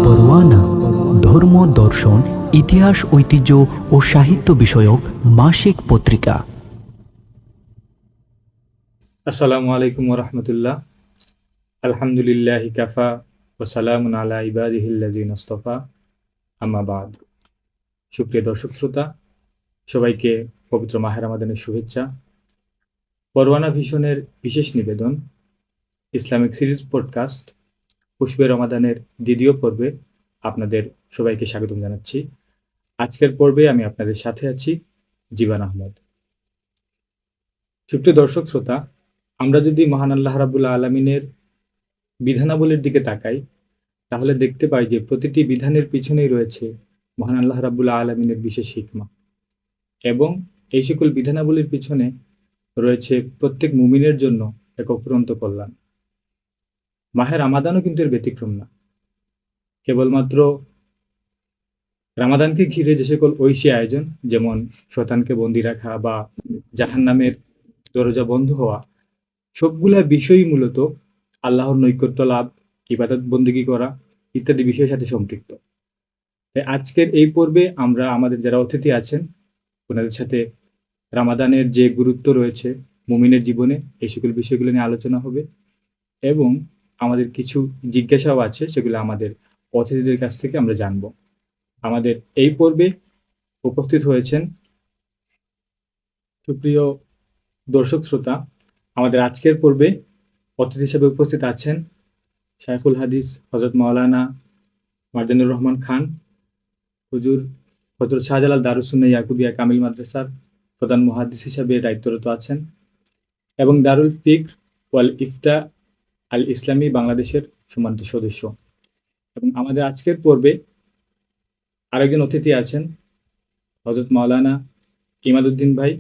পরওয়ানা ধর্ম, দর্শন, ইতিহাস, ঐতিহ্য ও সাহিত্য বিষয়ক মাসিক পত্রিকা। আসসালামু আলাইকুম ওরহমতুল্লাহ। আলহামদুলিল্লাহ কাফা ও সালামুন আলা ইবাদিহিল্লাযিনা ইসতাফা, আম্মা বাদ। সুপ্রিয় দর্শক শ্রোতা, সবাইকে পবিত্র মাহে রমাদানের শুভেচ্ছা। পরওয়ানা ভিশনের বিশেষ নিবেদন ইসলামিক সিরিজ পডকাস্ট পুষ্পে রমাদানের দ্বিতীয় পর্বে আপনাদের সবাইকে স্বাগতম জানাচ্ছি। আজকের পর্বে আমি আপনাদের সাথে আছি জীবান আহমদ। সুপ্রিয় দর্শক শ্রোতা, আমরা যদি মহান আল্লাহ রাব্বুল আলামিনের বিধানাবলীর দিকে তাকাই, তাহলে দেখতে পাই যে প্রতিটি বিধানের পিছনেই রয়েছে মহান আল্লাহ রাব্বুল আলামিনের বিশেষ হিকমা, এবং এই সকল বিধানাবলীর পিছনে রয়েছে প্রত্যেক মুমিনের জন্য এক অফুরন্ত কল্যাণ। মাহে রামাদানও কিন্তু এর ব্যতিক্রম না। কেবলমাত্র রামাদানকে ঘিরে যে সকল ঐশী আয়োজন, যেমন শয়তানকে বন্দী রাখা বা জাহান্নামের দরজা বন্ধ হওয়া, সবগুলা বিষয়ই মূলত আল্লাহর নৈকট্য লাভ, ইবাদত বন্দেগী করা ইত্যাদি বিষয়ের সাথে সম্পৃক্ত। তাই আজকের এই পর্বে আমরা আমাদের যারা অতিথি আছেন ওনাদের সাথে রামাদানের যে গুরুত্ব রয়েছে মুমিনের জীবনে, এই সকল বিষয়গুলো নিয়ে আলোচনা হবে, এবং আমাদের কিছু জিজ্ঞাসাও আছে, সেগুলো আমাদের অতিথিদের কাছ থেকে আমরা জানব। আমাদের এই পর্বে উপস্থিত হয়েছেন সুপ্রিয় দর্শক শ্রোতা, আমাদের আজকের পর্বে অতিথি হিসেবে উপস্থিত আছেন শাইখুল হাদিস হযরত মাওলানা মারজানুর রহমান খান হুজুর, হযরত শাহজালাল দারুস সুন্নাহ ইয়াকুবিয়া কামিল মাদ্রাসার প্রধান মুহাদ্দিস হিসেবে দায়িত্বরত আছেন, এবং দারুল ফিকর ওয়াল ইফতা আল ইসলামী বাংলাদেশের সম্মানিত সদস্য। এবং আমাদের আজকের পর্বে আরেকজন অতিথি আছেন হযরত মাওলানা ইমাদউদ্দিন ভাই।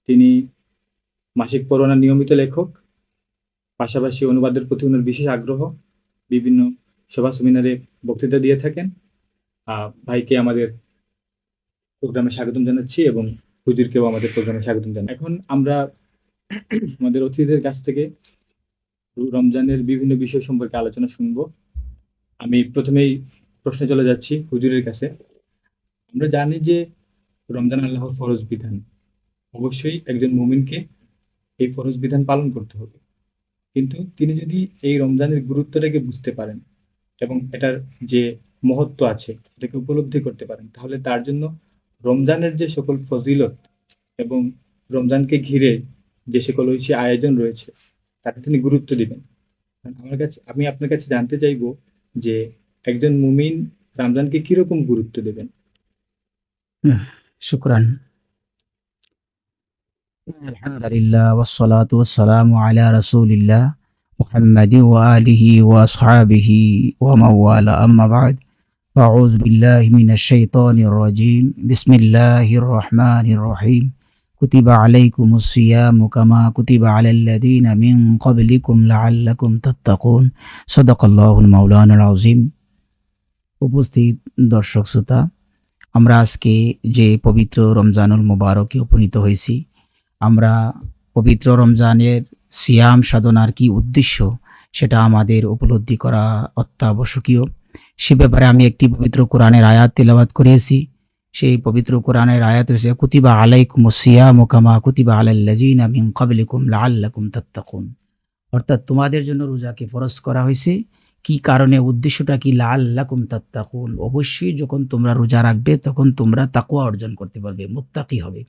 তিনি মাসিক পরওয়ানার নিয়মিত লেখক, পাশাপাশি অনুবাদের প্রতি ওনার বিশেষ আগ্রহ, বিভিন্ন সভা সেমিনারে বক্তৃতা দিয়ে থাকেন। ভাইকে আমাদের প্রোগ্রামে স্বাগতম জানাচ্ছি, এবং হুজুরকেও আমাদের প্রোগ্রামে স্বাগতম জানাই। এখন আমরা আমাদের অতিথিদের কাছ থেকে রমজানের বিভিন্ন বিষয় সম্পর্কে আলোচনা শুনব। আমি প্রথমেই প্রশ্নে চলে যাচ্ছি হুজুরের কাছে। আমরা জানি যে রমজান আল্লাহর ফরজ বিধান, অবশ্যই একজন মুমিনকে এই ফরজ বিধান পালন করতে হবে, কিন্তু তিনি যদি এই রমজানের গুরুত্বটাকে বুঝতে পারেন এবং এটার যে মহত্ব আছে এটাকে উপলব্ধি করতে পারেন, তাহলে তার জন্য রমজানের যে সকল ফজিলত এবং রমজানকে ঘিরে যে সকল ঐশী আয়োজন রয়েছে তাকে তিনি গুরুত্ব দিবেন। আমি আপনার কাছে জানতে চাইবো যে একজন মুমিন রমজানকে কিরকম গুরুত্ব দেবেন? শুকরান। আলহামদুলিল্লাহ ওয়াসসালাতু ওয়াসসালামু আলা রাসূলিল্লাহ মুহাম্মাদিন ওয়া আলিহি ওয়া আসহাবিহি ওয়া মাওয়ালা, আম্মা বা'দ। আউযু বিল্লাহি মিনাশ শাইতানির রাজীম। বিসমিল্লাহির রহমানির রহিম। কুতিবা আলাইকুমুস সিয়ামু কামা কুতিবা আলাল্লাযীনা মিন ক্বাবলিকুম লাআল্লাকুম তাত্তাকুন। সাদাকাল্লাহুল মাওলানাল আযীম। উপস্থিত দর্শক শ্রোতা, আমরা আজকে যে পবিত্র রমজানুল মুবারকে উপনীত হয়েছি, আমরা পবিত্র রমজানের সিয়াম সাধনার কি উদ্দেশ্য সেটা আমাদের উপলব্ধি করা অত্যাবশ্যকীয়। সে ব্যাপারে আমি একটি পবিত্র কোরআনের আয়াত তেলাওয়াত করেছি। সেই পবিত্র কোরআনের আয়াত রয়েছে কুতিবা আলাইকুমুস সিয়ামু কামা কুতিবা আলাল্লাযীনা মিন ক্বাবলিকুম লাআল্লাকুম তাত্তাকুন। অর্থাৎ তোমাদের জন্য রোজাকে ফরজ করা হয়েছে। কি কারণে, উদ্দেশ্যটা কি? লাআল্লাকুম তাত্তাকুন, অবশ্যই যখন তোমরা রোজা রাখবে তখন তোমরা তাকওয়া অর্জন করতে পারবে, মুত্তাকি হবে।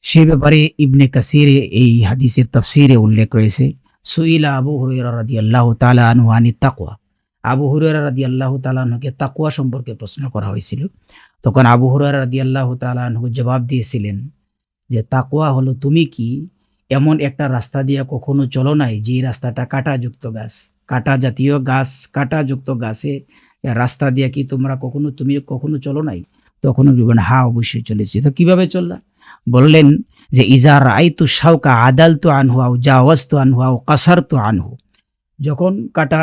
সেই ব্যাপারে ইবনে কাসির এই হাদিসের তাফসিরে উল্লেখ রয়েছে, সুইলা আবু হুরায়রা রাদিয়াল্লাহু তাআলা আনহু আনিত তাকওয়া। আবু হুরায়রা রাদিয়াল্লাহু তাআলা আনহুকে তাকওয়া সম্পর্কে প্রশ্ন করা হয়েছিল। তখন আবু হুরায়রা রাদিয়াল্লাহু তাআলা আনহু জবাব দিয়েছিলেন যে তাকওয়া হলো তুমি কি এমন একটা রাস্তা দিয়ে কখনো চলো নাই যে রাস্তাটা কাঁটাযুক্ত গাছ, কাঁটা জাতীয় গাছ, কাঁটাযুক্ত গাছে রাস্তা দিয়ে কি তুমি কখনো চলো নাই? তখন বলবেন হ্যাঁ, অবশ্যই চলেছি। তো কিভাবে চললা? বললেন যে ইজা রাআইতু শাওকা আদালতু আনহু আও জাওয়াজতু আনহু আও কাসারতু আনহু। যখন কাঁটা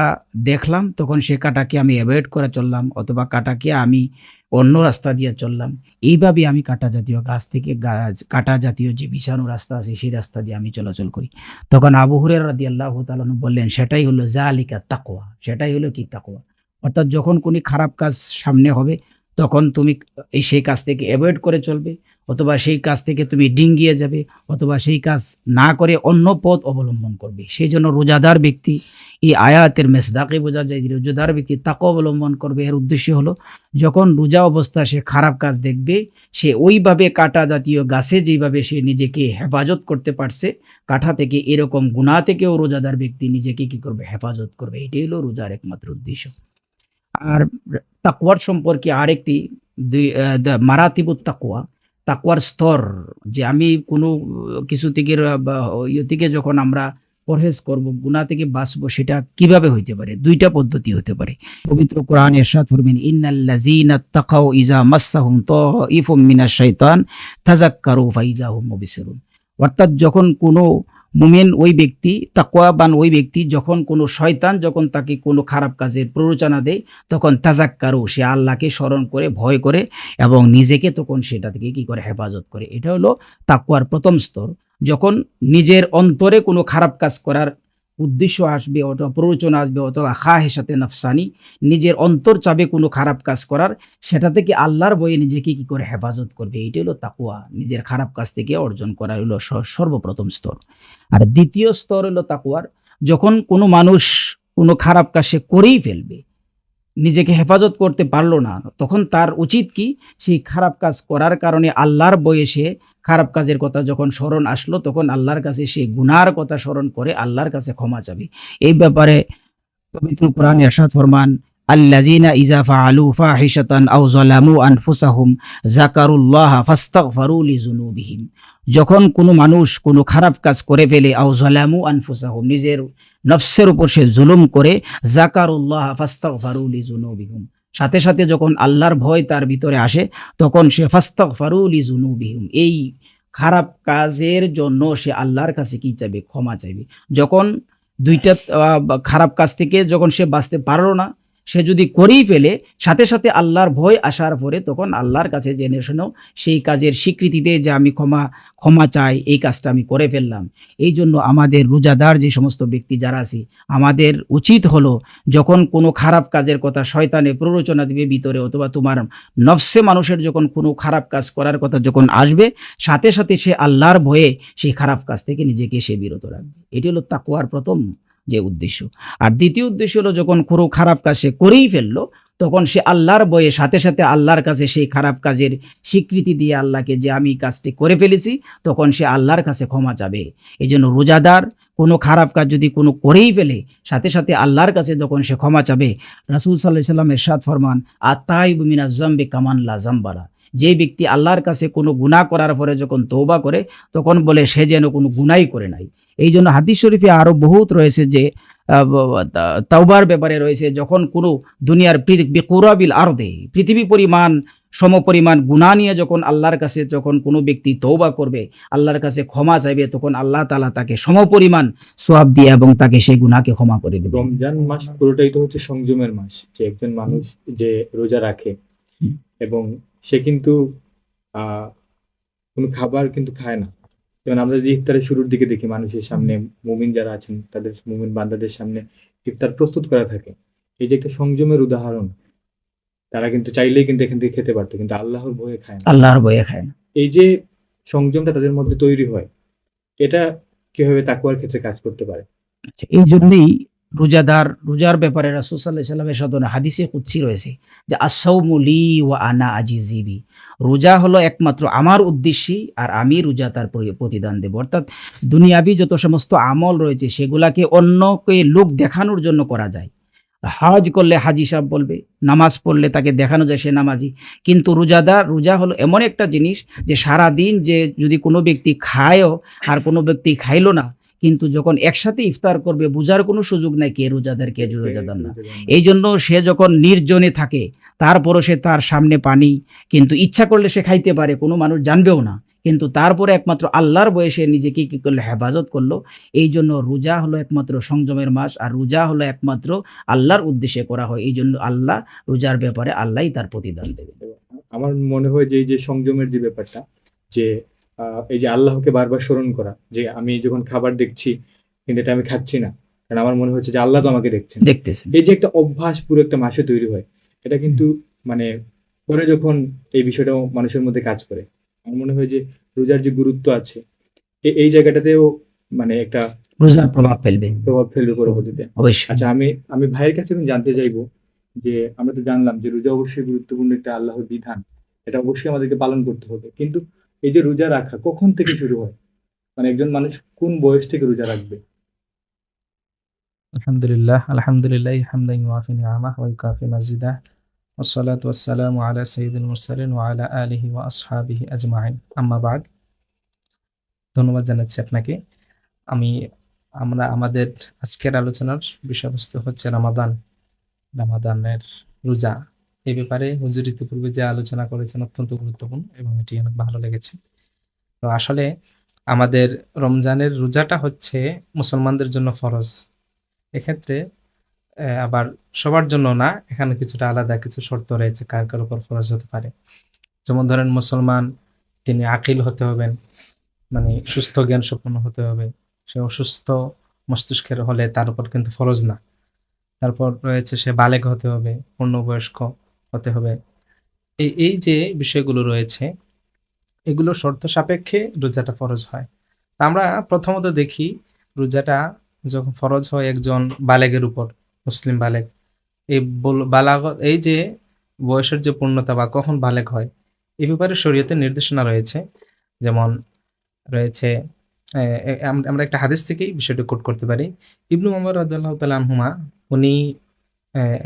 দেখলাম তখন সে কাঁটাকে আমি অ্যাভয়েড করে চললাম, অথবা কাঁটাকে আমি অন্য রাস্তা দিয়ে চললাম। এইভাবে আমি কাঁটা জাতীয় গাছ থেকে কাঁটা জাতীয় যে বিছানো রাস্তা আছে সেই রাস্তা দিয়ে আমি চলাচল করি। তখন আবু হুরায়রা রাদিয়াল্লাহু তাআলা আনহু বললেন, সেটাই হলো যালিকা তাকওয়া। সেটাই হলো কি তাকওয়া। অর্থাৎ যখন কোনো খারাপ কাজ সামনে হবে তখন তুমি সেই কাজ থেকে অ্যাভয়েড করে চলবে, অথবা সেই কাজ থেকে তুমি ডিঙ্গিয়ে যাবে, অথবা সেই কাজ না করে অন্য পথ অবলম্বন করবে। সেই জন্য রোজাদার ব্যক্তি, এই আয়াতের মেসদাকে বোঝা যায় যে রোজাদার ব্যক্তি তাকওয়া অবলম্বন করবে। এর উদ্দেশ্য হলো যখন রোজা অবস্থায় সে খারাপ কাজ দেখবে, সে ওইভাবে কাঁটা জাতীয় গাছে যেভাবে সে নিজেকে হেফাজত করতে পারছে কাঁটা থেকে, এরকম গুনাহ থেকেও রোজাদার ব্যক্তি নিজেকে কি করবে, হেফাজত করবে। এটাই হলো রোজার একমাত্র উদ্দেশ্য। আর তাকওয়ার সম্পর্কে আরেকটি মারাতিবুত তাকওয়া, তাকওয়ার স্তর, যে আমি কোনো কিছু থেকে ইয়ে থেকে যখন আমরা পরহেজ করব, গুনাহ থেকে বাঁচবো, সেটা কিভাবে হইতে পারে? দুইটা পদ্ধতি হতে পারে। পবিত্র কোরআন ইরশাদ ফরমান, ইন্নাল্লাযীনা তাকাউ ইযা মাসসাহুম তাইফুম মিনাশ শাইতান তাযাক্কারু ফাইযা হুম মুবসিরুন। অর্থাৎ যখন কোনো মুমিন ওই ব্যক্তি, তাকওয়াবান ওই ব্যক্তি, যখন কোনো শয়তান যখন তাকে কোনো খারাপ কাজের প্ররোচনা দেয় তখন তাযাক্কারু, সে আল্লাহকে স্মরণ করে, ভয় করে এবং নিজেকে তখন সেটা থেকে কি করে, হেফাজত করে। এটা হলো তাকওয়ার প্রথম স্তর। যখন নিজের অন্তরে কোনো খারাপ কাজ করার উদ্দেশ্য আসবে, অথবা প্ররোচনা আসবে, অথবা খাহেসাতে নফসানি, নিজের অন্তর চাবে কোনো খারাপ কাজ করার, সেটা থেকে আল্লাহর ভয়ে নিজেকে কি করে হেফাজত করবে। এটি হলো তাকওয়া, নিজের খারাপ কাজ থেকে অর্জন করা হলো সর্বপ্রথম স্তর। আর দ্বিতীয় স্তর হলো তাকওয়ার, যখন কোনো মানুষ কোনো খারাপ কাজ সে করেই ফেলবে, নিজেকে হেফাজত করতে পারলো না, তখন তার উচিত কি, সেই খারাপ কাজ করার কারণে আল্লাহর ভয়ে সে খারাপ কাজের কথা যখন স্মরণ আসলো তখন আল্লাহর কাছে সে গুনার কথা স্মরণ করে আল্লাহর কাছে ক্ষমা চাবে। এই ব্যাপারে পবিত্র কোরআনে ইরশাদ ফরমান, আল্লাযীনা ইযা ফাআলু ফাহিশাতান আও যালামু আনফুসাহুম যাকারুল্লাহা ফাস্তাগফারু লিযুনুবিহিম। যখন কোনো মানুষ কোনো খারাপ কাজ করে ফেলে, আও যালামু আনফুসাহুম, নিজের নফসের উপর সে জুলুম করে, যাকারুল্লাহা ফাস্তাগফারু লিযুনুবিহিম, সাথে সাথে যখন আল্লাহর ভয় তার ভিতরে আসে তখন সে ফাস্তাগফারু লিযুনুবিহিম, এই খারাপ কাজের জন্য সে আল্লাহর কাছে কি চাইবে, ক্ষমা চাইবে। যখন দুইটা খারাপ কাজ থেকে যখন সে বাঁচতে পারলো না, সে যদি করেই ফেলে, সাথে সাথে আল্লাহর ভয় আসার পরে তখন আল্লাহর কাছে জেনে শুনেও সেই কাজের স্বীকৃতি দেয় যে আমি ক্ষমা চাই, এই কাজটা আমি করে ফেললাম। এই জন্য আমাদের রোজাদার যে সমস্ত ব্যক্তি যারা আছি, আমাদের উচিত হলো যখন কোনো খারাপ কাজের কথা শয়তানে প্ররোচনা দিবে ভিতরে, অথবা তোমার নফসে মানুষের যখন কোনো খারাপ কাজ করার কথা যখন আসবে, সাথে সাথে সে আল্লাহর ভয়ে সেই খারাপ কাজ থেকে নিজেকে সে বিরত রাখবে। এটি হলো তাকওয়ার প্রথম যে উদ্দেশ্য। আর দ্বিতীয় উদ্দেশ্য হলো যখন কোনো খারাপ কাজ সে করেই ফেললো তখন সে আল্লাহর ভয়ে সাথে সাথে আল্লাহর কাছে সেই খারাপ কাজের স্বীকৃতি দিয়ে আল্লাহকে যে আমি কাজটি করে ফেলেছি, তখন সে আল্লাহর কাছে ক্ষমা চাবে। এই জন্য রোজাদার কোনো খারাপ কাজ যদি কোনো করেই ফেলে, সাথে সাথে আল্লাহর কাছে যখন সে ক্ষমা চাবে, রাসূল সাল্লাল্লাহু আলাইহি ওয়াসাল্লাম ইরশাদ ফরমান, আত-তাইবু মিনাজ যামবি কামান লা যামবালা। যে ব্যক্তি আল্লাহর কাছে কোনো গুনাহ করার পরে যখন তওবা করে তখন বলে সে যেন কোনো গুনাহই করে নাই। এই জন্য হাদিস শরীফে আরো বহুত রয়েছে যে তাওবার ব্যাপারে রয়েছে, যখন কোনো দুনিয়ার বিকুরাবিল আরদে, পৃথিবী পরিমাণ সমপরিমাণ গুনাহ নিয়ে যখন আল্লাহর কাছে যখন কোনো ব্যক্তি তওবা করবে, আল্লাহর কাছে ক্ষমা চাইবে, তখন আল্লাহ তাআলা তাকে সমপরিমাণ সওয়াব দিয়ে এবং তাকে সেই গুনাহকে ক্ষমা করে দেবে। রমজান মাস পুরোটাই তো হচ্ছে সংযমের মাস। যে একজন মানুষ যে রোজা রাখে এবং সে কিন্তু কোনো খাবার কিন্তু খায় না। যেমন আমরা যদি ইফতারের শুরুর দিকে দেখি, মানুষের সামনে মুমিন যারা আছেন তাদের মুমিন বান্দাদের সামনে ইফতার প্রস্তুত করা থাকে। এই যে একটা সংযমের উদাহরণ, তারা কিন্তু চাইলেই কিন্তু এখান থেকে খেতে পারতো, কিন্তু আল্লাহর ভয়ে খায় না। আল্লাহর ভয়ে খায় না। এই যে সংযমটা তাদের মধ্যে তৈরি হয়, এটা কিভাবে তাকওয়ার ক্ষেত্রে কাজ করতে পারে? এই জন্যই রোজার ব্যাপারে রাসূল সাল্লাল্লাহু আলাইহি ওয়াসাল্লামের সাথে হাদিসে কুদসি রয়েছে যে আস-সাওমু লি ওয়া আনা আজিজি বি। রোজা হলো একমাত্র আমার উদ্দেশ্যই, আর আমি রোজা তার প্রতিদান দেব। অর্থাৎ দুনিয়াবি যত সমস্ত আমল রয়েছে সেগুলাকে অন্যকে লোক দেখানোর জন্য করা যায়। হজ করলে হাজি সাহেব বলবে, নামাজ পড়লে তাকে দেখানো যায় সে নামাজি। কিন্তু রোজা হলো এমন একটা জিনিস যে সারা দিন যে যদি কোনো ব্যক্তি খায়ও আর কোনো ব্যক্তি খাইলো না, কিন্তু যখন একসাথে ইফতার করবে বোঝার কোনো সুযোগ নাই কে রোজাদার কে রোজাদার না। এই জন্য সে যখন নির্জনে থাকে তারপরও সে তার সামনে পানি, কিন্তু ইচ্ছা করলে সে খাইতে পারে, কোনো মানুষ জানবেও না, কিন্তু তারপরে একমাত্র আল্লাহর ভয়ে সে নিজেকে কি করলো? হেফাজত করলো। এই জন্য রোজা হলো একমাত্র সংযমের মাস, আর রোজা হলো একমাত্র আল্লাহর উদ্দেশ্যে করা হয়। এই জন্য আল্লাহ রোজার ব্যাপারে আল্লাহই তার প্রতিদান দেবে। আমার মনে হয় যে এই যে সংযমের যে ব্যাপারটা, যে এই যে আল্লাহকে বারবার স্মরণ করা, যে আমি যখন খাবার দেখছি কিন্তু এটা আমি খাচ্ছি না, কারণ আমার মনে হচ্ছে যে আল্লাহ তো আমাকে দেখছেন। দেখতেছেন। এই যে একটা অভ্যাস পুরো একটা মাসে তৈরি হয়, এটা কিন্তু মানে পরে যখন এই বিষয়টাও মানুষের মধ্যে কাজ করে, আমার মনে হয় যে রোজার যে গুরুত্ব আছে এই জায়গাটাতেও মানে একটা রোজার প্রভাব ফেলবে। প্রভাব ফেলবে পরবর্তীতে। অবশ্যই। আচ্ছা, আমি ভাইয়ের কাছে এখন জানতে চাইবো যে আমরা তো জানলাম যে রোজা অবশ্যই গুরুত্বপূর্ণ একটা আল্লাহর বিধান, এটা অবশ্যই আমাদেরকে পালন করতে হবে, কিন্তু এই যে রোজা রাখা কখন থেকে শুরু হয়, মানে একজন মানুষ কোন বয়স থেকে রোজা রাখবে? আলহামদুলিল্লাহ, আলহামদুলিল্লাহ হামদান ওয়াফি নিআমাহ ওয়া ইউকাফি মাজিদাহ ওয়াসসালাতু ওয়াসসালামু আলা সাইয়্যিদিল মুরসালিন ওয়া আলা আলিহি ওয়া আসহাবিহি আজমাইন। আম্মা বাদ। ধন্যবাদ জানাচ্ছি আপনাকে। আমরা আমাদের আজকের আলোচনার বিষয়বস্তু হচ্ছে রামাদানের রোজা। এই ব্যাপারে হুজুর ইতিপূর্বে যে আলোচনা করেছেন অত্যন্ত গুরুত্বপূর্ণ এবং এটি অনেক ভালো লেগেছে। তো আসলে আমাদের রমজানের রোজাটা হচ্ছে মুসলমানদের জন্য ফরজ। এক্ষেত্রে আবার সবার জন্য না, এখানে কিছুটা আলাদা কিছু শর্ত রয়েছে কার কার উপর ফরজ হতে পারে। যেমন ধরেন মুসলমান, তিনি আকিল হতে হবেন, মানে সুস্থ জ্ঞান সম্পন্ন হতে হবে। সে অসুস্থ মস্তিষ্কের হলে তার উপর কিন্তু ফরজ না। তারপর রয়েছে সে বালেগ হতে হবে, পূর্ণবয়স্ক হতে হবে। এই যে বিষয়গুলো রয়েছে, এগুলো শর্ত সাপেক্ষে রোজাটা ফরজ হয়। তা আমরা প্রথমত দেখি রোজাটা যখন ফরজ হয় একজন বালেগের উপর, মুসলিম বালেগ, এই যে বয়সের যে পূর্ণতা বা কখন বালেগ হয়, এই ব্যাপারে শরীয়তে নির্দেশনা রয়েছে। যেমন রয়েছে, আমরা একটা হাদিস থেকেই বিষয়টা কোট করতে পারি। ইবনু ওমর রাদিয়াল্লাহু তাআলা আনহুমা, উনি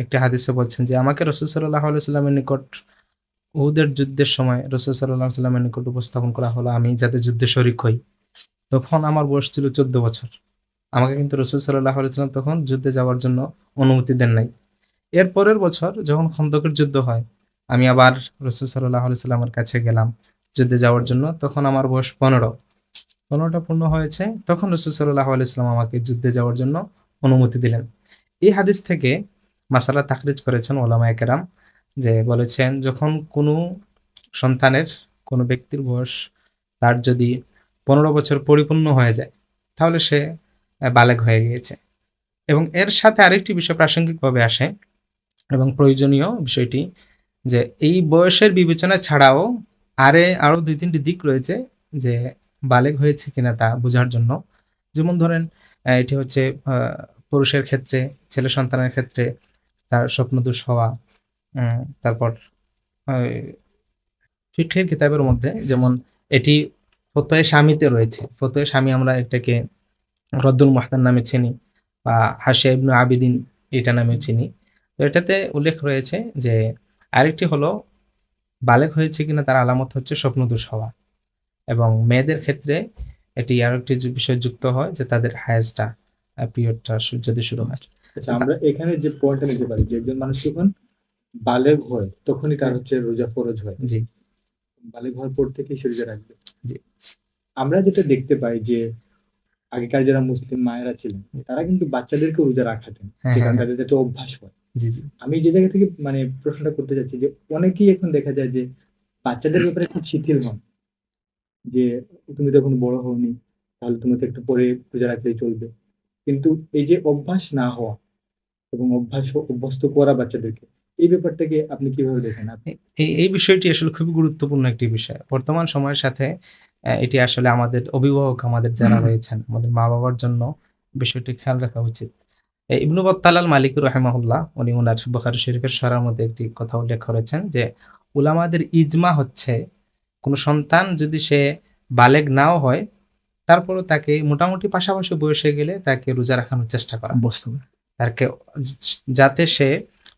একটা হাদিসে বলছেন যে আমাকে রাসূল সাল্লাল্লাহু আলাইহি ওয়াসাল্লামের নিকট উহুদের যুদ্ধের সময় রাসূল সাল্লাল্লাহু আলাইহি ওয়াসাল্লামের নিকট উপস্থাপন করা হলো আমি যাতে যুদ্ধে শরীক হই। তখন আমার বয়স ছিল 14 বছর। আমাকে কিন্তু রাসূল সাল্লাল্লাহু আলাইহি ওয়াসাল্লাম তখন যুদ্ধে যাওয়ার জন্য অনুমতি দেন নাই। এর পরের বছর যখন খন্দকের যুদ্ধ হয়, আমি আবার রাসূল সাল্লাল্লাহু আলাইহি ওয়াসাল্লামের কাছে গেলাম যুদ্ধে যাওয়ার জন্য। তখন আমার বয়স 15টা পূর্ণ হয়েছে। তখন রাসূল সাল্লাল্লাহু আলাইহি ওয়াসাল্লাম আমাকে যুদ্ধে যাওয়ার জন্য অনুমতি দিলেন। এই হাদিস থেকে মাসালা তাখরিজ করেছেন উলামায়ে কেরাম, যে বলেছেন যখন কোনো সন্তানের, কোনো ব্যক্তির বয়স তার যদি 15 বছর পরিপূর্ণ হয়ে যায়, তাহলে সে বালেগ হয়ে গিয়েছে। এবং এর সাথে আরেকটি বিষয় প্রাসঙ্গিকভাবে আসে এবং প্রয়োজনীয় বিষয়টি, যে এই বয়সের বিবেচনা ছাড়াও আরো 2-3টি দিক রয়েছে যে বালেগ হয়েছে কিনা তা বোঝার জন্য। যেমন ধরেন, এটি হচ্ছে পুরুষের ক্ষেত্রে, ছেলে সন্তানের ক্ষেত্রে তার স্বপ্নদোষ হওয়া। তারপর ফিকহের কিতাবের মধ্যে যেমন এটি ফতোয়া শামীতে রয়েছে। ফতোয়া শামী আমরা এটাকে রদ্দুল মুহতার নামে চিনি, বা হাশিয়া ইবনে আবিদিন এটা নামে চিনি। তো এটাতে উল্লেখ রয়েছে যে আরেকটি হলো বালেগ হয়েছে কিনা তার আলামত হচ্ছে স্বপ্নদোষ হওয়া। এবং মেয়েদের ক্ষেত্রে এটি আরেকটি বিষয় যুক্ত হয় যে তাদের হায়েজটা, পিরিয়ডটা যদি শুরু হয়। আচ্ছা, আমরা এখানে যে পয়েন্টটা নিতে পারি যে একজন মানুষ যখন বালেগ হয় তখনই তার হচ্ছে রোজা ফরজ হয়। জি, বালেগ হওয়ার পর থেকেই সে রোজা রাখবে। জি। আমরা যেটা দেখতে পাই যে আগেকার যারা মুসলিম মায়েরা ছিলেন তারা কিন্তু বাচ্চাদেরকে রোজা রাখাতেন, হ্যাঁ, যে কারণ হ্যাঁ, তাদের যাতে অভ্যাস হয়। জি, জি, আমি যে জায়গা থেকে মানে প্রশ্নটা করতে চাচ্ছি যে অনেকেই এখন দেখা যায় যে বাচ্চাদের ব্যাপারে একটু শিথিল হন, যে তুমি তো এখন বড় হওনি, তাহলে তোমাকে একটু পরে রোজা রাখলেই চলবে। কিন্তু এই যে অভ্যাস না হওয়া এবং অভ্যস্ত করা বাচ্চাদেরকে, এই ব্যাপারটাকে আপনি কিভাবে দেখেন? এই বিষয়টি আসলে খুবই গুরুত্বপূর্ণ একটি বিষয়। বর্তমান সময়ের সাথে এটি আসলে আমাদের অভিভাবক, আমাদের যারা রয়েছেন, আমাদের মা-বাবার জন্য বিষয়টি খেয়াল রাখা উচিত। ইবনু বাত্তাল আল মালিকি রাহিমাহুল্লাহ, উনি ওনার বুখারী শরীফের সরার মধ্যে একটি কথা উল্লেখ করেছেন যে উলামাদের ইজমা হচ্ছে কোনো সন্তান যদি সে বালেগ নাও হয়, তারপরও তাকে মোটামুটি পাশাপাশি বয়সে গেলে তাকে রোজা রাখানোর চেষ্টা করা। তাকে যাতে সে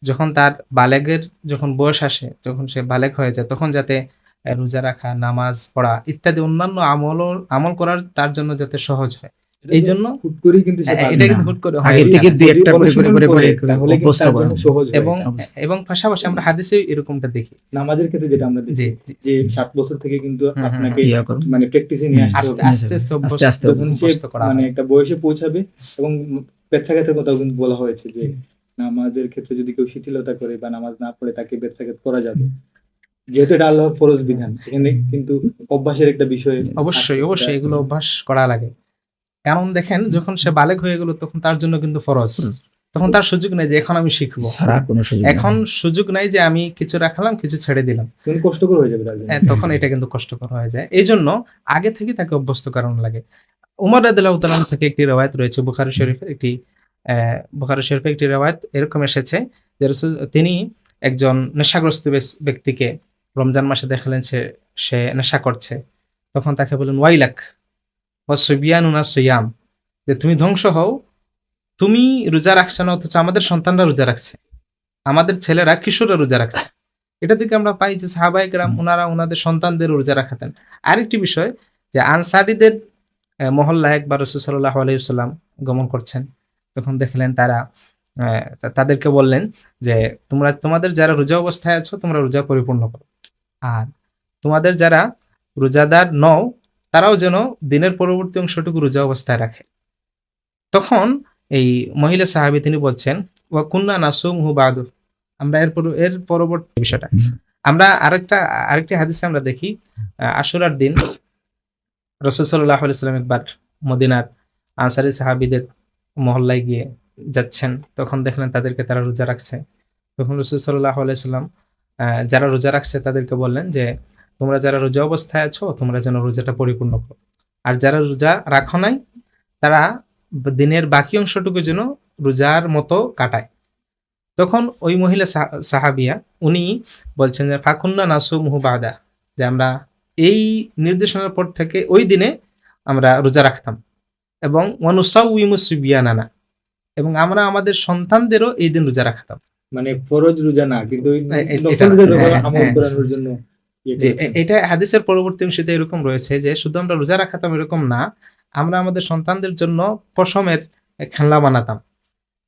যখন তার বালেগের যখন বয়স আসে, যখন সে বালেগ হয়ে যায়, তখন যাতে রোজা রাখা, নামাজ পড়া ইত্যাদি অন্যান্য আমল করার তার জন্য যাতে সহজ হয়, এই জন্য হুট করেই কিন্তু সে পারবে এটা না। কিন্তু হুট করে হয় আগে না। থেকে দুই একটা করে করে করে করে তাহলে কিন্তু অভ্যস্ত তার করা। জন্য সহজ হয়। এবং এবং পাশাপাশি আমরা হাদিসে এরকমটা দেখি। নামাজের ক্ষেত্রে যেটা আমরা দেখি জি জি যে 7 বছর থেকে কিন্তু হুম, হুম, আপনাকে ইয়া করুন। মানে প্র্যাকটিসে নিয়ে আসতে আস্তে হবে। আস্তে আস্তে আস্তে আস্তে যখন সে অভ্যস্ত করা মানে হয়। একটা বয়সে পৌঁছাবে এবং বেত্রাঘাতের কথাও কিন্তু বলা হয়েছে যে নামাজের ক্ষেত্রে যদি কেউ শিথিলতা করে বা নামাজ না পড়ে তাকে বেত্রাঘাত করা যাবে, যেহেতু এটা আল্লাহর ফরজ বিধান। এখানে কিন্তু অভ্যাসের একটা বিষয় অবশ্যই আছে, অবশ্যই এটা- এগুলো অভ্যাস করা লাগে। কারণ দেখেন যখন সে বালেগ হয়ে গেল তখন তার জন্য কিন্তু ফরজ, তখন তার সুযোগ নেই যে এখন আমি শিখবো, ছাড়া কোনো সুযোগ নেই। এখন সুযোগ নাই যে আমি কিছু রাখলাম কিছু ছেড়ে দিলাম। তখন কষ্টকর হয়ে যাবে তার জন্য। তখন এটা কিন্তু কষ্টকর হয়ে যায়। এই জন্য আগে থেকে তাকে অভ্যস্ত করানো লাগে। উমর রাদিয়াল্লাহু তাআলা আনহু থেকে একটি রওয়ায়াত রয়েছে বুখারী শরীফের একটি রওয়ায়াত এরকম এসেছে যে রাসূল তিনি একজন নেশাগ্রস্ত ব্যক্তিকে রমজান মাসে দেখালেন সে নেশা করছে। তখন তাকে বললেন ওয়াইলাক ওয়াসবিয়ানুনা সিয়াম, যে তুমি ধ্বংস হও, তুমি রোজা রাখছো না অথচ আমাদের সন্তানরা রোজা রাখছে, আমাদের ছেলেরা কিশোররা রোজা রাখছে। এটা থেকে আমরা পাই যে সাহাবায়ে কেরাম ওনারা ওনাদের সন্তানদের রোজা রাখাতেন। আরেকটি বিষয় যে আনসারীদের মহল্লায় একবার রাসূল সাল্লাল্লাহু আলাইহি ওয়াসাল্লাম গমন করছেন, তখন দেখলেন তারা তাদেরকে বললেন যে তোমাদের যারা রোজা অবস্থায় আছো তোমরা রোজা পরিপূর্ণ করো, আর তোমাদের যারা রোজাদার নও তারাও যেন দিনের পরবর্তী অংশটুকু রোজা অবস্থায় রাখে। তখন এই মহিলা সাহাবী তিনি বলছেন ওয়া কুন্না নাসুমহু বাদু, আমরা এর পরবর্তী বিষয়টা আমরা আরেকটি হাদিসে আমরা দেখি আশুরার দিন রাসূল সাল্লাল্লাহু আলাইহি ওয়াসাল্লাম একবার মদিনার আনসারী সাহাবীদের মহল্লায় গিয়ে যাচ্ছেন, তখন দেখলেন তাদেরকে তারা রোজা রাখছে। তখন রাসূল সাল্লাল্লাহু আলাইহি ওয়াসাল্লাম যারা রোজা রাখছে তাদেরকে বললেন যে তোমরা যারা রোজা অবস্থায় আছো তোমরা যেন রোজাটা পরিপূর্ণ করো, আর যারা রোজা রাখো নাই তারা দিনের বাকি অংশটুকু যেন রোজার মতো কাটায়। তখন ওই মহিলা সাহাবিয়া উনি বলছেন যে ফাকুন্না নাসুমহু বাদা, যে আমরা এই নির্দেশনার পর থেকে ওই দিনে আমরা রোজা রাখতাম, এবং ওয়ানুসাউইমু সিবিয়ানানা, এবং আমরা আমাদের সন্তানদেরও এই দিন রোজা রাখতাম। মানে ফরজ রোজা না, কিন্তু ওই এটা- নফল রোজার হ্যাঁ, আমল হ্যাঁ। করানোর জন্য ইয়ে যে করেছেন। এটা হাদিসের পরবর্তী অংশে এরকম রয়েছে যে শুধু আমরা রোজা রাখাতাম এরকম না, আমরা আমাদের সন্তানদের জন্য পশমের খেলনা বানাতাম,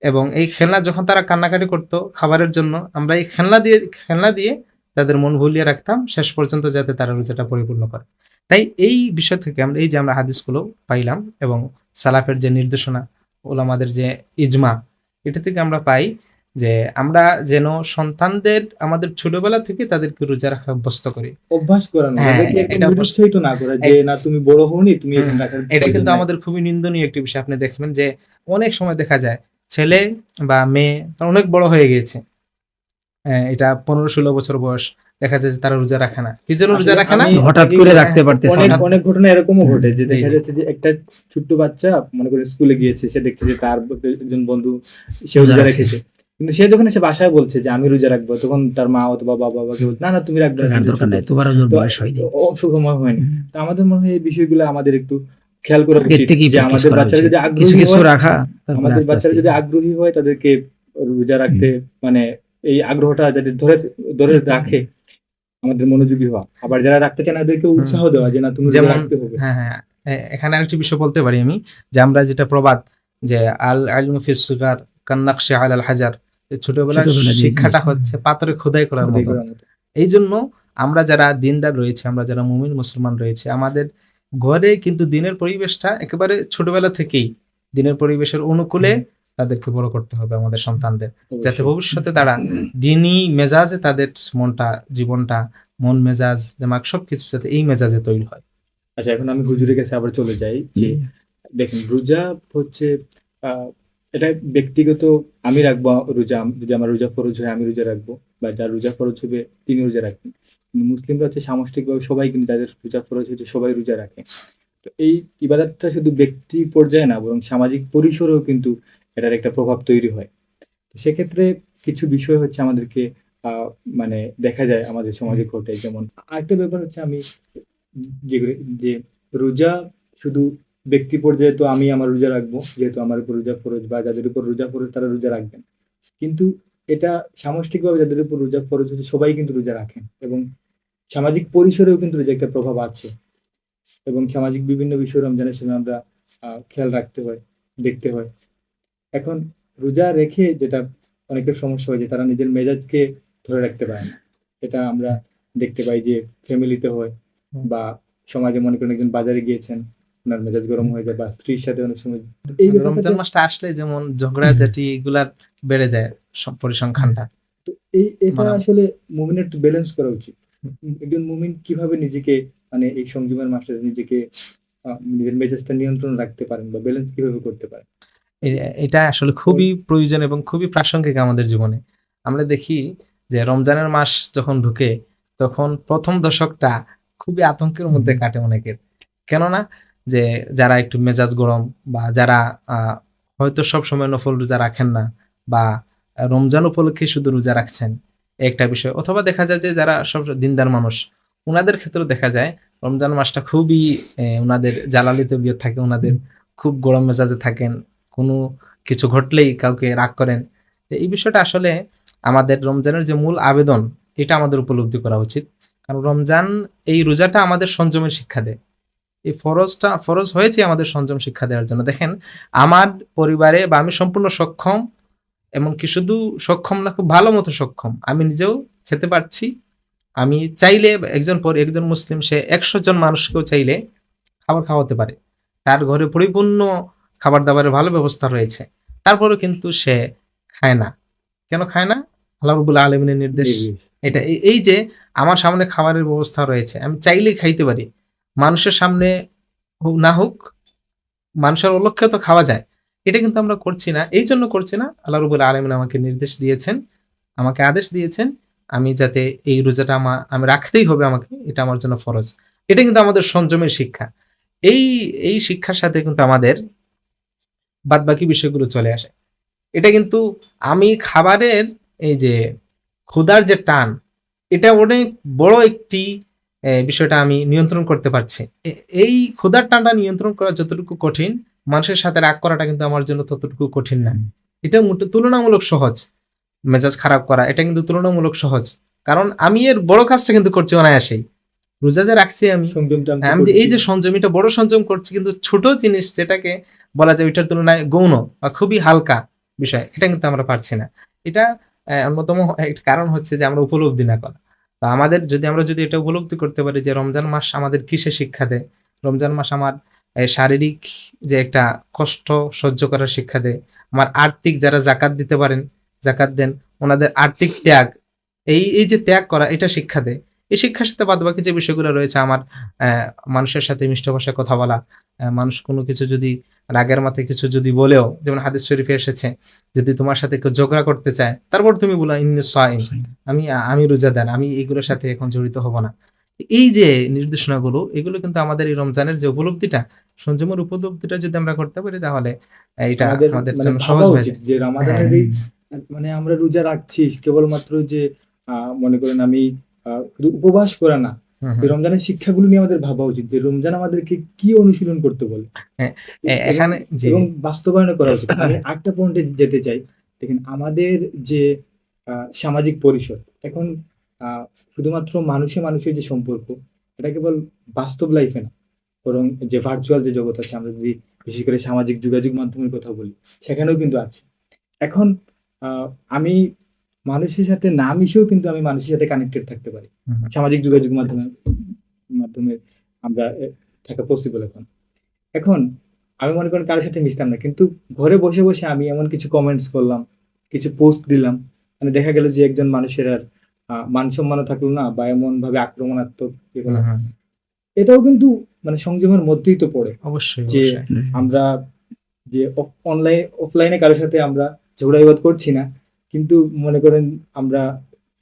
এবং এই খেলনা যখন তারা কান্নাকাটি করতো খাবারের জন্য, আমরা এই খেলনা দিয়ে তাদের মন ভুলিয়ে রাখতাম শেষ পর্যন্ত যাতে তারা রোজাটা পরিপূর্ণ করে। তাই এই বিষয় থেকে আমরা হাদিসগুলো পাইলাম, এবং সালাফের যে নির্দেশনা, ওলামাদের যে ইজমা, এটা থেকে আমরা পাই যে আমরা যেন সন্তানদের আমাদের ছোটবেলা থেকে তাদেরকে রোজা রাখা অভ্যস্ত করি। অভ্যাস করানো, হ্যাঁ, তাদেরকে একদম এটা অভ্যাস- নিরুৎসাহিত না করা যে না তুমি বড় হওনি, তুমি এখন রাখার এটা প্রয়োজন কিন্তু নাই। আমাদের খুবই নিন্দনীয় একটি বিষয়। আপনি দেখবেন যে অনেক সময় দেখা যায় ছেলে বা মেয়ে অনেক বড় হয়ে গিয়েছে, এটা 15-16 বছর বয়স, দেখা যায় যে তারা রোজা রাখে না। কি জন্য রোজা আসলে রাখে না? আমি- হঠাৎ করে রাখতে পারতেছে অনেক না। অনেক ঘটনা এরকমও ঘটে যে জি, দেখা জি। যাচ্ছে যে একটা ছোট্ট বাচ্চা মনে করে স্কুলে গিয়েছে, সে দেখছে যে তার একজন বন্ধু সে রোজা রোজা রাখছে। রেখেছে, কিন্তু সে যখন এসে বাসায় বলছে যে আমি রোজা রাখবো, তখন তার মা অথবা বাবাকে বলছে না না তুমি রাখবে না, রাখার তুমি দরকার ছোট। নেই, তোমার ওর তো বয়স হয়নি। সময় হয়নি। তো আমাদের মনে হয় এই বিষয়গুলো আমাদের একটু খেয়াল করা এর উচিত থেকেই যে practice আমাদের করা বাচ্চারা উচিত। যদি কিছু আগ্রহী কিছু হয়, রাখা, তারপরে আমাদের আস্তে বাচ্চারা আস্তে যদি আগ্রহী হয় তাদেরকে রোজা রাখতে মানে এই আগ্রহটা যাতে ধরে রাখে, আমাদের মনোযোগী হওয়া। আবার যারা রাখতে চায় না তাদেরকে উৎসাহ দেওয়া যে না তুমি রোজা যেমন রাখতে হবে। হ্যাঁ হ্যাঁ এখানে আরেকটি বিষয় বলতে পারি আমি, যে আমরা যেটা প্রবাদ যে আল ইলমু ফিস সিগার কান্নাকশি আলাল হাজার, ছোটবেলার ছোটবেলায় যে শিক্ষাটা জিনিসটা- হচ্ছে পাথরে খোদাই করার খোদাই মতো। করার মতো। এই জন্য আমরা যারা দিনদার রয়েছে, আমরা যারা মুমিন মুসলমান রয়েছে, আমাদের ঘরে কিন্তু দিনের পরিবেশটা একেবারে ছোটবেলা থেকেই দিনের পরিবেশের অনুকূলে তাদেরকে বড় করতে হবে আমাদের সন্তানদের, যাতে অবশ্যই। ভবিষ্যতে তারা দিনই মেজাজে তাদের জীবনটা মন মেজাজ দিমাগ সবকিছু যাতে এই মেজাজে তৈরি হয়। আচ্ছা, এখন আমি হুজুরের কাছে আবার চলে যাই যে দেখেন রোজা হচ্ছে এটা ব্যক্তিগত, আমি রাখবো রোজা, যদি আমার রোজা ফরজ হয় আমি রোজা রাখবো, বা যার রোজা ফরজ হবে তিনি রোজা রাখবেন। কিন্তু মুসলিমরা হচ্ছে সামষ্টিকভাবে সবাই কিন্তু তাদের রোজা ফরজ হচ্ছে সবাই রোজা রাখে। তো এই ইবাদতটা শুধু ব্যক্তি পর্যায়ে না বরং সামাজিক পরিসরেও কিন্তু এটার একটা প্রভাব তৈরি হয়। তো সেক্ষেত্রে কিছু বিষয় হচ্ছে আমাদেরকে মানে দেখা যায় আমাদের সমাজে ঘটে। যেমন আরেকটা ব্যাপার হচ্ছে আমি যে রোজা শুধু ব্যক্তি পর্যায়ে তো আমি আমার রোজা রাখবো, যেহেতু আমার উপর রোজা ফরজ, বা যাদের উপর রোজা ফরজ তারা রোজা রাখবেন, কিন্তু এটা সামষ্টিকভাবে যাদের উপর রোজা ফরজ হচ্ছে সবাই কিন্তু রোজা রাখেন, এবং সামাজিক পরিসরেও কিন্তু রোজা একটা প্রভাব আছে। এবং সামাজিক বিভিন্ন বিষয় রমজানের সময় আমরা খেয়াল রাখতে হয়, দেখতে হয়। এখন রোজা রেখে যেটা অনেকের সমস্যা হয় যে তারা নিজের মেজাজকে ধরে রাখতে পারে না। এটা আমরা দেখতে পাই যে ফ্যামিলিতে হয় হুম। বা সমাজে মনে করেন একজন বাজারে গিয়েছেন, ওনার মেজাজ গরম হয়ে যায় বা স্ত্রীর সাথে অনেক সময় এই মানে রমজান ব্যাপারটাতে মাসটা আসলে যেমন ঝগড়াঝাটি এগুলার বেড়ে যায় পরিসংখ্যানটা। এটা মানে আসলে মুমিনের একটু ব্যালেন্স করা উচিত। একজন মুমিন কিভাবে নিজেকে মানে এই সংযমের মাসে নিজেকে নিজের মেজাজটা নিয়ন্ত্রণ রাখতে পারেন বা ব্যালেন্স কিভাবে করতে পারেন? এটা আসলে খুবই প্রয়োজন এবং খুবই প্রাসঙ্গিক আমাদের জীবনে। আমরা দেখি যে রমজানের মাস যখন ঢুকে তখন ১ম দশকটা খুবই আতঙ্কের মধ্যে কাটে অনেকের। কেননা যে যারা একটু মেজাজ গরম বা যারা আ হয়তো সবসময় নফল রোজা রাখেন না বা রমজান উপলক্ষে শুধু রোজা রাখছেন, একটা বিষয়। অথবা দেখা যায় যে যারা সব দিনদার মানুষ, উনাদের ক্ষেত্রেও দেখা যায় রমজান মাসটা খুবই উনাদের জালালি তবিয়ত থাকে, উনাদের খুব গরম মেজাজে থাকেন। কোনো কিছু ঘটলেই কাউকে রাগ করেন। তো এই বিষয়টা আসলে আমাদের রমজানের যে মূল আবেদন, এটা আমাদের উপলব্ধি করা উচিত। কারণ রমজান এই রোজাটা আমাদের সংযমের শিক্ষা দেয়। এই ফরজ হয়েছে আমাদের সংযম শিক্ষা দেওয়ার জন্য। দেখেন, আমার পরিবারে বা আমি সম্পূর্ণ সক্ষম, এমনকি শুধু সক্ষম না, খুব ভালো মতো সক্ষম। আমি নিজেও খেতে পারছি। আমি চাইলে একজন মুসলিম সে ১০০ জন মানুষকেও চাইলে খাবার খাওয়াতে পারে। তার ঘরে পরিপূর্ণ খাবার-দাবারের ভালো ব্যবস্থা রয়েছে। তারপরেও কিন্তু সে খায় না। কেন খায় না? আল্লাহ রাব্বুল আলামিনের নির্দেশ। নির্দেশ। এটা এই যে আমার সামনে খাবারের ব্যবস্থা রয়েছে, আমি চাইলেই খাইতে পারি। মানুষের সামনে হোক না হোক, মানুষের অলক্ষ্যে তো খাওয়া যায়। এটা কিন্তু আমরা করছি না। এইজন্য করছি না, আল্লাহ রাব্বুল আলামিন আমাকে নির্দেশ দিয়েছেন, আমাকে আদেশ দিয়েছেন, আমি যাতে এই রোজাটা আমি রাখতেই হবে আমাকে। এটা আমার জন্য ফরজ। এটা কিন্তু আমাদের সংযমের শিক্ষা। এই এই শিক্ষার সাথে কিন্তু আমাদের বাদবাকি বিষয়গুলো চলে আসে। এটা কিন্তু আমি খাবারের এই যে ক্ষুধার যে টান, এটা অনেক বড় একটি বিষয়টা আমি নিয়ন্ত্রণ করতে পারছি। এই ক্ষুধার টানটা নিয়ন্ত্রণ করা যতটুকু কঠিন, মানুষের সাথে রাগ করাটা কিন্তু আমার জন্য ততটুকু কঠিন না। এটা তুলনামূলক সহজ। মেজাজ খারাপ করা এটা কিন্তু তুলনামূলক সহজ। কারণ আমি এর বড় কাজটা কিন্তু করছি অনায়াসেই। রোজা যে রাখছি আমি, সংযমটা আমি আমি যে এই করছি। যে সংযম, এটা বড় সংযম করছি, কিন্তু ছোট জিনিস যেটাকে বলা যায় ওইটার তুলনায় গৌণ বা খুবই হালকা বিষয়, এটা কিন্তু আমরা পারছি না। এটা অন্যতম একটা কারণ হচ্ছে যে আমরা উপলব্ধি না করা। তো আমাদের আমরা যদি এটা উপলব্ধি করতে পারি যে রমজান মাস আমাদের কিসে শিক্ষা দেয়, রমজান মাস আমার শারীরিক যে একটা কষ্ট সহ্য করার শিক্ষা দেয়, আমার আর্থিক যারা জাকাত দিতে পারেন, জাকাত দেন, ওনাদের আর্থিক ত্যাগ, এই যে ত্যাগ করা এটা শিক্ষা দেয়। এই শিক্ষার সাথে বাদবাকি যে বিষয়গুলো রয়েছে, আমার মানুষের সাথে মিষ্ট ভাষায় কথা বলা, মানুষ কোনো কিছু যদি রাগের মাথায় কিছু যদি বলেও, যেমন হাদিস শরীফে এসেছে, যদি তোমার সাথে কেউ ঝগড়া করতে চায়, তারপর তুমি বলো ইন্নী সাইম, আমি রোজাদার, আমি এগুলোর সাথে এখন জড়িত হব না। এই যে নির্দেশনাগুলো, এগুলো কিন্তু আমাদের এই রমজানের যে উপলব্ধিটা, সংযমের উপলব্ধিটা যদি আমরা করতে পারি, তাহলে এটা আমাদের আমাদের মানে জন্য ভাবা সহজ হয়ে উচিত যায়। যে হ্যাঁ, রামাদানের এই মানে আমরা রোজা রাখছি কেবলমাত্র যে মনে করেন আমি শুধু উপবাস করা না, হুম, এই হুম। রমজানের শিক্ষাগুলো নিয়ে আমাদের ভাবা উচিত যে রমজান আমাদেরকে কি অনুশীলন করতে বলে হ্যাঁ, এবং এখানে জি, এবং জি। বাস্তবায়ন করা উচিত। আমি আরেকটা পয়েন্টে যেতে চাই। দেখেন আমাদের যে সামাজিক পরিসর এখন আহ, শুধুমাত্র মানুষের যে সম্পর্ক, এটা কেবল বাস্তব লাইফে না, বরং যে ভার্চুয়াল যে জগৎ আছে, আমরা যদি বিশেষ করে সামাজিক যোগাযোগ মাধ্যমের কথা বলি, সেখানেও কিন্তু আছে। এখন আহ, আমি মানুষের সাথে না মিশেও কিন্তু আমি মানুষের সাথে কানেক্টেড থাকতে পারি হুম, হুম। সামাজিক যোগাযোগ মাধ্যমে মাধ্যমে আমরা থাকা পসিবল এখন। এখন আমি মনে করেন কারোর সাথে মিশতাম না, কিন্তু ঘরে বসে বসে আমি এমন কিছু কমেন্টস করলাম, কিছু পোস্ট দিলাম, মানে দেখা গেল যে একজন মানুষের আর মান সম্মানও থাকলো না বা এমন ভাবে আক্রমণাত্মক ইয়ে হুম, করলাম। হুম। এটাও কিন্তু মানে সংযমের মধ্যেই তো পড়ে অবশ্যই, যে অবশ্যই। আমরা যে অফলাইনে কারোর সাথে আমরা ঝগড়া বিবাদ করছি না, কিন্তু মনে করেন আমরা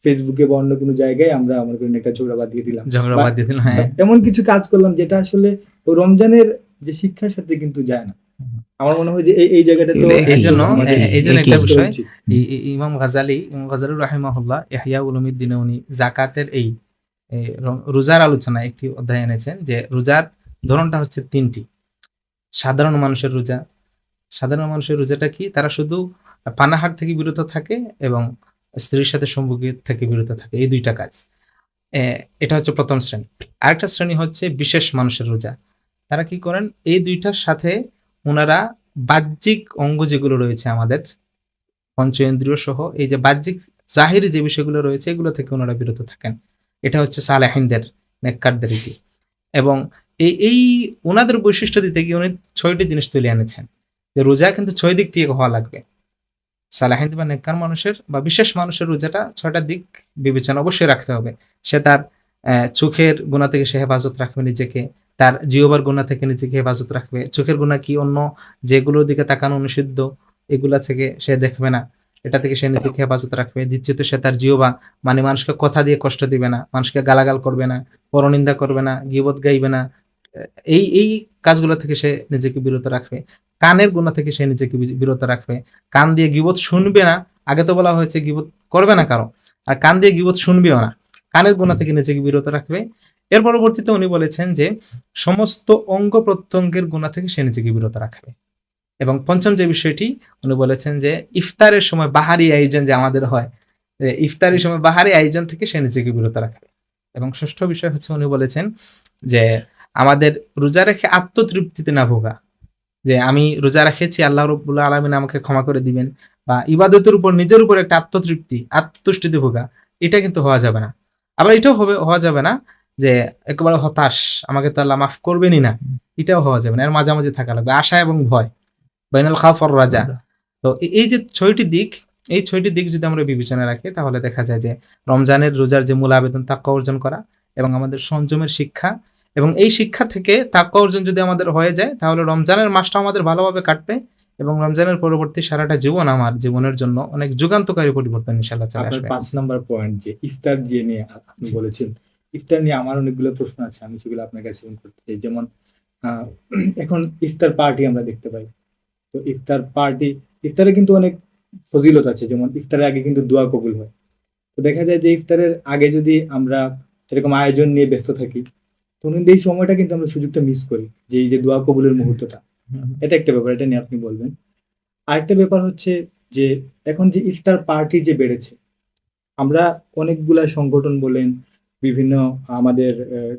ফেসবুকে বা অন্য কোনো জায়গায় আমরা মনে করেন একটা ঝগড়া বাঁধিয়ে দিলাম ঝগড়া বা বাদ দিয়ে দিন, বা হ্যাঁ। এমন কিছু কাজ করলাম যেটা আসলে ওই রমজানের যে শিক্ষার সাথে কিন্তু যায় না। আমার মনে হয় যে এই জায়গাটা তো একই, এইজন্য আমাদের এইজন্য একই। একটা কাজ করা বিষয়, উচিত। ইমাম গাজালি রাহিমাহুল্লাহ ইহয়া উলুমিদ্দিনে উনি জাকাতের এই রোজার আলোচনা একটি অধ্যায় এনেছেন, যে রোজার ধরনটা হচ্ছে ৩টি। সাধারণ মানুষের রোজা, সাধারণ মানুষের রোজাটা কি, তারা শুধু পানাহার থেকে বিরত থাকে এবং স্ত্রীর সাথে সম্ভোগ থেকে বিরত থাকে, এই ২টা কাজ। এটা হচ্ছে প্রথম শ্রেণী। আরেকটা শ্রেণী হচ্ছে বিশেষ মানুষের রোজা। তারা কি করেন, এই ২টার সাথে ওনারা বাহ্যিক অঙ্গ যেগুলো রয়েছে আমাদের পঞ্চেন্দ্রিয় সহ, এই যে বাহ্যিক জাহিরি যে বিষয়গুলো রয়েছে এগুলো থেকে ওনারা বিরত থাকেন। এটা হচ্ছে সালেহিনদের, নেককারদের রীতি। এবং এই ওনাদের বৈশিষ্ট্য দিতে গিয়ে উনি 6টি জিনিস তুলে এনেছেন, যে রোজা কিন্তু 6 দিক থেকে হওয়া লাগবে। সালাহিন বা নেককার মানুষের বা বিশেষ মানুষের রোজাটা 6টা দিক বিবেচনা অবশ্যই রাখতে হবে। সে তার চোখের গুণা থেকে সে হেফাজত রাখবে নিজেকে, তার জিহ্বার গুণা থেকে নিজেকে হেফাজত রাখবে। চোখের গুণা কি? অন্য যেগুলোর দিকে তাকানো নিষিদ্ধ, এগুলা থেকে সে দেখবে না, এটা থেকে সে নিজেকে হেফাজত রাখবে। দ্বিতীয়ত, সে তার জিহ্বা মানে মানুষকে কথা দিয়ে কষ্ট দিবে না, মানুষকে গালাগাল করবে না, পরনিন্দা করবে না, গীবত গাইবে না, এই কাজগুলো থেকে সে নিজেকে বিরত রাখবে। কানের গুণা থেকে সে নিজেকে বিরত রাখবে। কান দিয়ে গীবত শুনবে না, আগে তো বলা হয়েছে গীবত করবে না কারো, আর কান দিয়ে গীবত শুনবেও না। কানের গুণা থেকে নিজেকে বিরত রাখবে। এর পরবর্তীতে উনি বলেছেন যে সমস্ত অঙ্গ প্রত্যঙ্গের গুণা থেকে সে নিজেকে বিরত রাখবে। এবং পঞ্চম যে বিষয়টি উনি বলেছেন যে ইফতারের সময় বাহারি আয়োজন যে আমাদের হয়, ইফতারের সময় বাহারি আয়োজন থেকে সে নিজেকে বিরত রাখবে। এবং ষষ্ঠ বিষয় হচ্ছে উনি বলেছেন যে আমাদের রোজা রেখে আত্মতৃপ্তিতে না ভোগা, যে আমি রোজা রেখেছি, আল্লাহ রাব্বুল আলামিন আমাকে ক্ষমা করে দিবেন, বা ইবাদতের উপর নিজের উপর একটা আত্মতৃপ্তি, আত্মতুষ্টিতে ভোগা, এটা কিন্তু হওয়া যাবে না। আবার এটাও হওয়া যাবে না যে একেবারে হতাশ, আমাকে তো আল্লাহ মাফ করবেনই না, এটাও হওয়া যাবে না। এর মাঝামাঝি থাকা লাগবে, আশা এবং ভয়, বাইনাল খাউফ ওয়ার রাজা। তো এই যে 6টি দিক, এই 6টি দিক যদি আমরা বিবেচনায় রাখি, তাহলে দেখা যায় যে রমজানের রোজার যে মূল আবেদন তাকওয়া অর্জন করা এবং আমাদের সংযমের শিক্ষা, এবং এই শিক্ষা থেকে তাকওয়া অর্জন যদি আমাদের হয়ে যায়, তাহলে রমজানের মাসটা আমাদের ভালোভাবে কাটবে এবং রমজানের পরবর্তী সারাটা জীবন আমার জীবনের জন্য অনেক যুগান্তকারী পরিবর্তন ইনশাআল্লাহ চলে আপনার আসবে। 5 নাম্বার পয়েন্ট যে ইফতার যে নিয়ে আপনি বলেছেন, ইফতার নিয়ে আমার অনেকগুলো প্রশ্ন আছে, আমি সেগুলো আপনার কাছে করতে চাই। যেমন এখন ইফতার পার্টি আমরা দেখতে পাই, তো ইফতারে কিন্তু অনেক ফজিলত আছে। যেমন ইফতারের আগে কিন্তু দোয়া কবুল হয়। তো দেখা যায় যে ইফতারের আগে যদি আমরা এরকম আয়োজন নিয়ে ব্যস্ত থাকি, তখন কিন্তু এই সময়টা কিন্তু আমরা সুযোগটা মিস করি, যে এই যে দোয়া কবুলের মুহূর্তটা, এটা একটা ব্যাপার, এটা নিয়ে আপনি বলবেন। আরেকটা ব্যাপার হচ্ছে যে এখন যে ইফতার পার্টি যে বেড়েছে, আমরা অনেকগুলা সংগঠন বলেন, বিভিন্ন আমাদের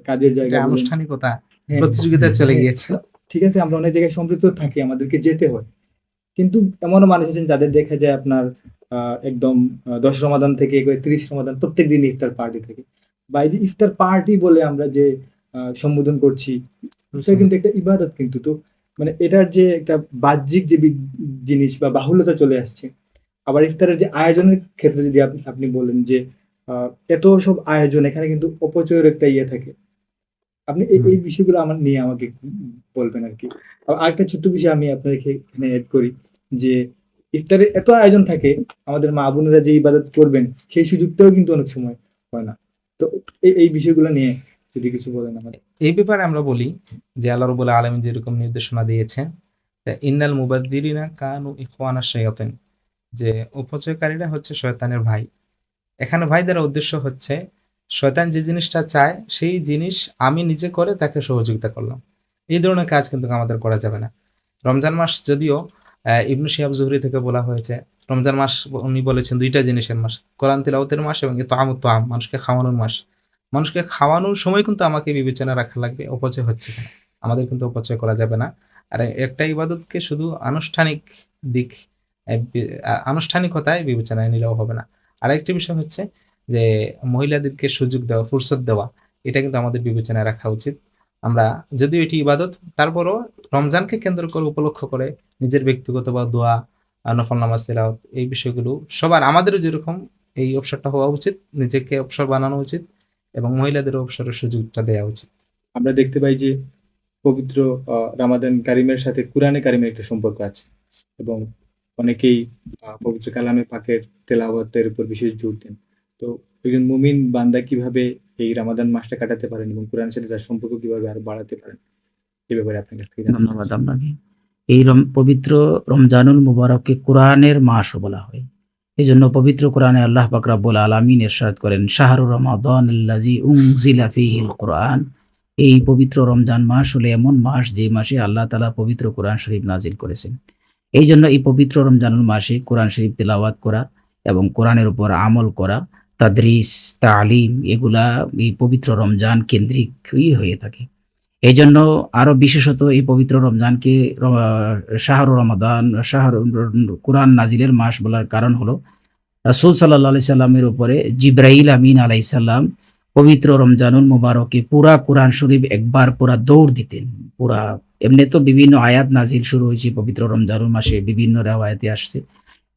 কাজের এটা জায়গা বলেন, আনুষ্ঠানিকতা হ্যাঁ, প্রতিযোগিতায় চলে গিয়েছে। ঠিক আছে, আমরা অনেক জায়গায় সম্পৃক্ত থাকি, আমাদেরকে যেতে হয়। কিন্তু এমনও মানুষ আছেন যাদের দেখা যায় আপনার একদম 10 রমাদান থেকে 30 রমাদান প্রত্যেক দিন ইফতার পার্টি থাকে। বা এই যে ইফতার পার্টি বলে আমরা যে সম্বোধন করছি, এটা কিন্তু একটা ইবাদত কিন্তু। তো মানে এটার যে একটা বাহ্যিক যে জিনিস বা বাহুল্যতা চলে আসছে। আবার ইফতারের যে আয়োজনের ক্ষেত্রে যদি আপনি বলেন যে এত সব আয়োজন, এখানে কিন্তু অপচয়ের একটা ইয়ে থাকে। আপনি এই বিষয়গুলো আমার নিয়ে আমাকে বলবেন আর কি। আরেকটা ছোট্ট বিষয় আমি আপনাকে এখানে এড করি, যে ইফতারের এত আয়োজন থাকে, আমাদের মা বোনেরা যে ইবাদত করবেন সেই সুযোগটাও কিন্তু অনেক সময় হয় না। তো এই বিষয়গুলো নিয়ে যদি কিছু বলেন আমাদের। এই ব্যাপারে আমরা বলি যে আল্লাহ রাব্বুল আলামিন যেরকম নির্দেশনা দিয়েছেন, ইন্নাল মুবাদ্দিরিনা কানু ইখওয়ানা শায়াতিন, যে অপচয়কারীরা হচ্ছে শয়তানের ভাই। এখানে ভাই দ্বারা উদ্দেশ্য হচ্ছে শয়তান যে জিনিসটা চায় সেই জিনিস আমি নিজে করে তাকে সহযোগিতা করলাম, এই ধরনের কাজ কিন্তু আমাদের করা যাবে না। রমজান মাস যদিও ইবনু শিহাব জুহরি থেকে বলা হয়েছে, রমজান মাস উনি বলেছেন 2টা জিনিসের মাস, কোরআন তিলাওয়াতের মাস এবং ইতআমুত তাআম, মানুষকে খাওয়ানোর মাস। মানুষকে খাওয়ানোর সময় কিন্তু আমাকে বিবেচনা রাখা লাগবে অপচয় হচ্ছে কিনা, আমাদের কিন্তু অপচয় করা যাবে না। আর একটা ইবাদতকে শুধু আনুষ্ঠানিক দিক, আনুষ্ঠানিকতায় বিবেচনায় নিলেও হবে না। আরেকটি বিষয় হচ্ছে যে মহিলাদেরকে সুযোগ দেওয়া, ফুরসত দেওয়া, এটা কিন্তু আমাদের বিবেচনায় রাখা উচিত। আমরা যদিও এটি ইবাদত, তারপরও রমজানকে কেন্দ্র করে উপলক্ষ করে নিজের ব্যক্তিগত বা দোয়া, নফল নামাজ, তেলাওয়াত, এই বিষয়গুলো সবার, আমাদেরও যেরকম এই অবসরটা হওয়া উচিত, নিজেকে অবসর বানানো উচিত এবং মহিলাদেরও অবসরের সুযোগটা দেওয়া উচিত। আমরা দেখতে পাই যে পবিত্র রামাদান কারিমের সাথে কুরআনে কারিমের একটা সম্পর্ক আছে, এবং অনেকেই পবিত্র কালামে পাকের তেলাওয়াতের উপর বিশেষ জোর দেন। তো একজন মুমিন বান্দা কিভাবে এই রামাদান মাসটা কাটাতে পারেন এবং কোরআনের সাথে তার সম্পর্ক কিভাবে আরো বাড়াতে পারেন, এই ব্যাপারে আপনার কাছ থেকে জানতে ধন্যবাদ আপনাকে। এই পবিত্র রমজানুল মুবারককে কোরআনের মাসও বলা হয়। এই জন্য পবিত্র কোরআনে আল্লাহ পাক রব্বুল আলামিন ইরশাদ করেন, শাহরু রমাদান আল্লাযী উনজিলা ফীহিল কোরআন। এই পবিত্র রমজান মাস হলো এমন মাস যে মাসে আল্লাহ তাআলা পবিত্র কোরআন শরীফ নাজিল করেছেন। এই জন্য এই পবিত্র রমজানুল মাসে কোরআন শরীফ তেলাওয়াত করা এবং কোরআনের উপর আমল করা, তাদরিস, তালিম, এগুলা এই পবিত্র রমজান কেন্দ্রিকই হয়ে থাকে। এই জন্য আরো বিশেষত এই পবিত্র রমজানকে শাহরু রমাদান, শাহরু কোরআন নাজিলের মাস বলার কারণ হলো রাসূল সাল্লাল্লাহু আলাইহি সাল্লামের উপরে জিবরাইল আমিন আলাইহিস সালাম পবিত্র রমজানুল মুবারকে পুরা কোরআন শরীফ একবার পুরা দৌড় দিতেন। পুরা এমনি তো বিভিন্ন আয়াত নাজিল শুরু হয়েছে পবিত্র রমজানুল মাসে, বিভিন্ন রেওয়ায়েতে আসছে।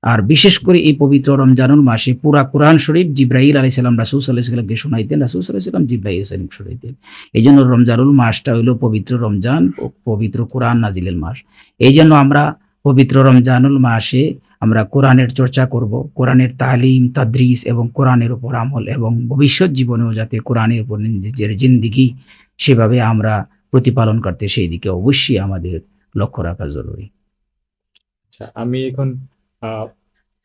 আর বিশেষ করে এই পবিত্র রমজানুল মাসে পুরা কোরআন শরীফ জিবরাইল আলাইহিস সালাম রাসূল সাল্লাল্লাহু আলাইহি সাল্লামকে শোনাইতেন, রাসূল সাল্লাল্লাহু আলাইহি সাল্লাম জিবরাইল সালাম শোনাইতেন। এই জন্য রমজানুল মাসটা হইল পবিত্র রমজান ও পবিত্র কোরআন নাজিলের মাস। এই জন্য আমরা পবিত্র রমজানুল মাসে আমরা কোরআনের চর্চা করব, কোরআনের তালিম তাদরিস এবং কোরআনের উপর আমল, এবং ভবিষ্যৎ জীবনেও যাতে কোরআনের উপর নিজের জিন্দিগি সেভাবে আমরা প্রতিপালন করতে, সেই দিকে অবশ্যই আমাদের লক্ষ্য রাখা জরুরি। আচ্ছা, আমি এখন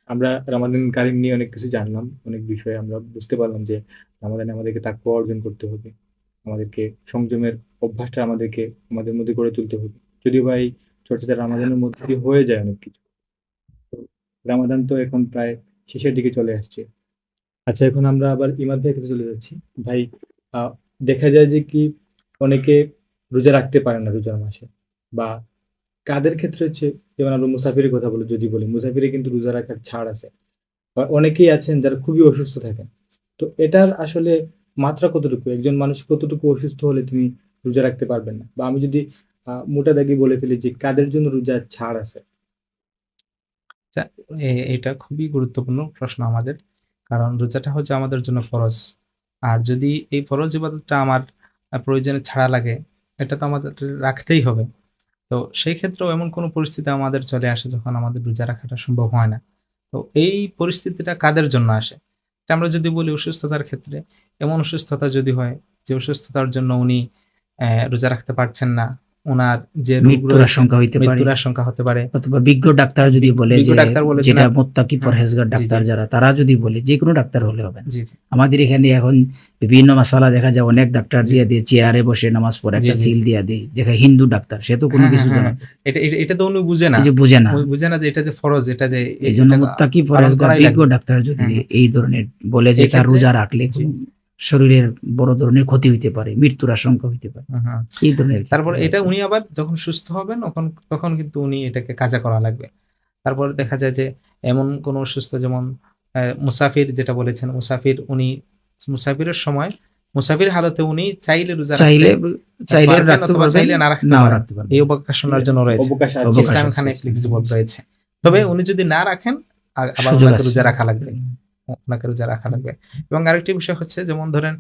আমরা রমাদান কারিম নিয়ে অনেক কিছু জানলাম, অনেক বিষয়ে আমরা বুঝতে পারলাম যে রমাদানে আমাদেরকে তাকওয়া অর্জন করতে হবে, আমাদেরকে সংযমের অভ্যাসটা আমাদের মধ্যে গড়ে তুলতে হবে। যদিও বা এই চর্চাটা রমাদানের মধ্যে দিয়ে হয়ে যায় অনেক কিছু। তো রমাদান তো এখন প্রায় শেষের দিকে চলে আসছে। আচ্ছা, এখন আমরা আবার ইমাদ ভাইয়ের কাছে চলে যাচ্ছি। ভাই, দেখা যায় যে কি অনেকে রোজা রাখতে পারে না রোজার মাসে, বা কাদের ক্ষেত্রে হচ্ছে, যেমন আমরা মুসাফিরের কথা যদি বলি, মুসাফিরে কিন্তু রোজা রাখার ছাড় আছে। বা অনেকেই আছেন যারা খুবই অসুস্থ থাকেন। তো এটার আসলে মাত্রা কতটুকু? একজন মানুষ কতটুকু অসুস্থ হলে তিনি রোজা রাখতে পারবেন না? বা আমি যদি মোটা দাগি বলে ফেলি যে কাদের জন্য রোজার ছাড় আছে? আচ্ছা, এটা খুবই গুরুত্বপূর্ণ প্রশ্ন আমাদের, কারণ রোজাটা হচ্ছে আমাদের জন্য ফরজ। আর যদি এই ফরজ ইবাদতটা আমার প্রয়োজনে ছাড়া লাগে, এটা তো আমাদের রাখতেই হবে। তো সেই ক্ষেত্রেও এমন কোনো পরিস্থিতি আমাদের চলে আসে যখন আমাদের রোজা রাখাটা সম্ভব হয় না। তো এই পরিস্থিতিটা কাদের জন্য আসে? এটা আমরা যদি বলি অসুস্থতার ক্ষেত্রে, এমন অসুস্থতা যদি হয় যে অসুস্থতার জন্য উনি রোজা রাখতে পারছেন না, উনার যে রোগ মৃত্যুর রয়েছে, আশঙ্কা হইতে পারে, মৃত্যুর আশঙ্কা হতে পারে, অথবা বিজ্ঞ ডাক্তার যদি বলে, বিজ্ঞ যে ডাক্তার বলেছেন যেটা মুত্তাকি পরহেজগার জি, ডাক্তার জি, যারা, তারা যদি বলে, যে কোনো ডাক্তার হলে হবে না। জি, জি, আমাদের এখানে এখন বিভিন্ন মাসালা দেখা যায়, অনেক ডাক্তার জি। দিয়ে চেয়ারে বসে নামাজ পড়ে জি, একটা জি। সিল দিয়ে দেয়, যেখানে হিন্দু ডাক্তার, সে তো কোনো হ্যাঁ, কিছু হ্যাঁ, জানে হ্যাঁ। না, এটা তো উনি বুঝে না। এই যে বুঝে না। ওই বুঝে না যে এটা যে ফরজ, এটা যে এই জন্য এটা মুত্তাকি পালন পরহেজগার করাই বিজ্ঞ লাগবে। ডাক্তার যদি হুম, হুম। এই ধরনের বলে যে এই তার ক্ষেত্রে রোজা রাখলে জি। শরীরের বড় ধরনের ক্ষতি হইতে পারে, মৃত্যুর আশঙ্কা হইতে পারে, হুম, হুম। এই ধরনের তারপর ক্ষেত্রে এটা আর কি। উনি আবার যখন সুস্থ হবেন তখন কিন্তু উনি এটাকে কাজা করা লাগবে। তারপর দেখা যায় যে এমন কোনো অসুস্থ, যেমন মুসাফির যেটা বলেছেন, উনি মুসাফিরের সময় মুসাফির হালতে উনি চাইলে রোজা চাইলে চাইলে পারবেন, রাখতে অথবা চাইলে না রাখতে নাও পারেন। রাখতে পারবেন। এই অবকাশ ওনার জন্য রয়েছে। অবকাশ আছে। অবকাশ ইসলাম আছে, খানে ইসলাম ফ্লেক্সিবল আছে। রয়েছে। তবে উনি যদি না রাখেন, আবার সুযোগ ওনাকে আছে। রোজা রাখা লাগবে। ওনাকে রোজা রাখা লাগবে। এবং আরেকটি বিষয় হচ্ছে, যেমন ধরেন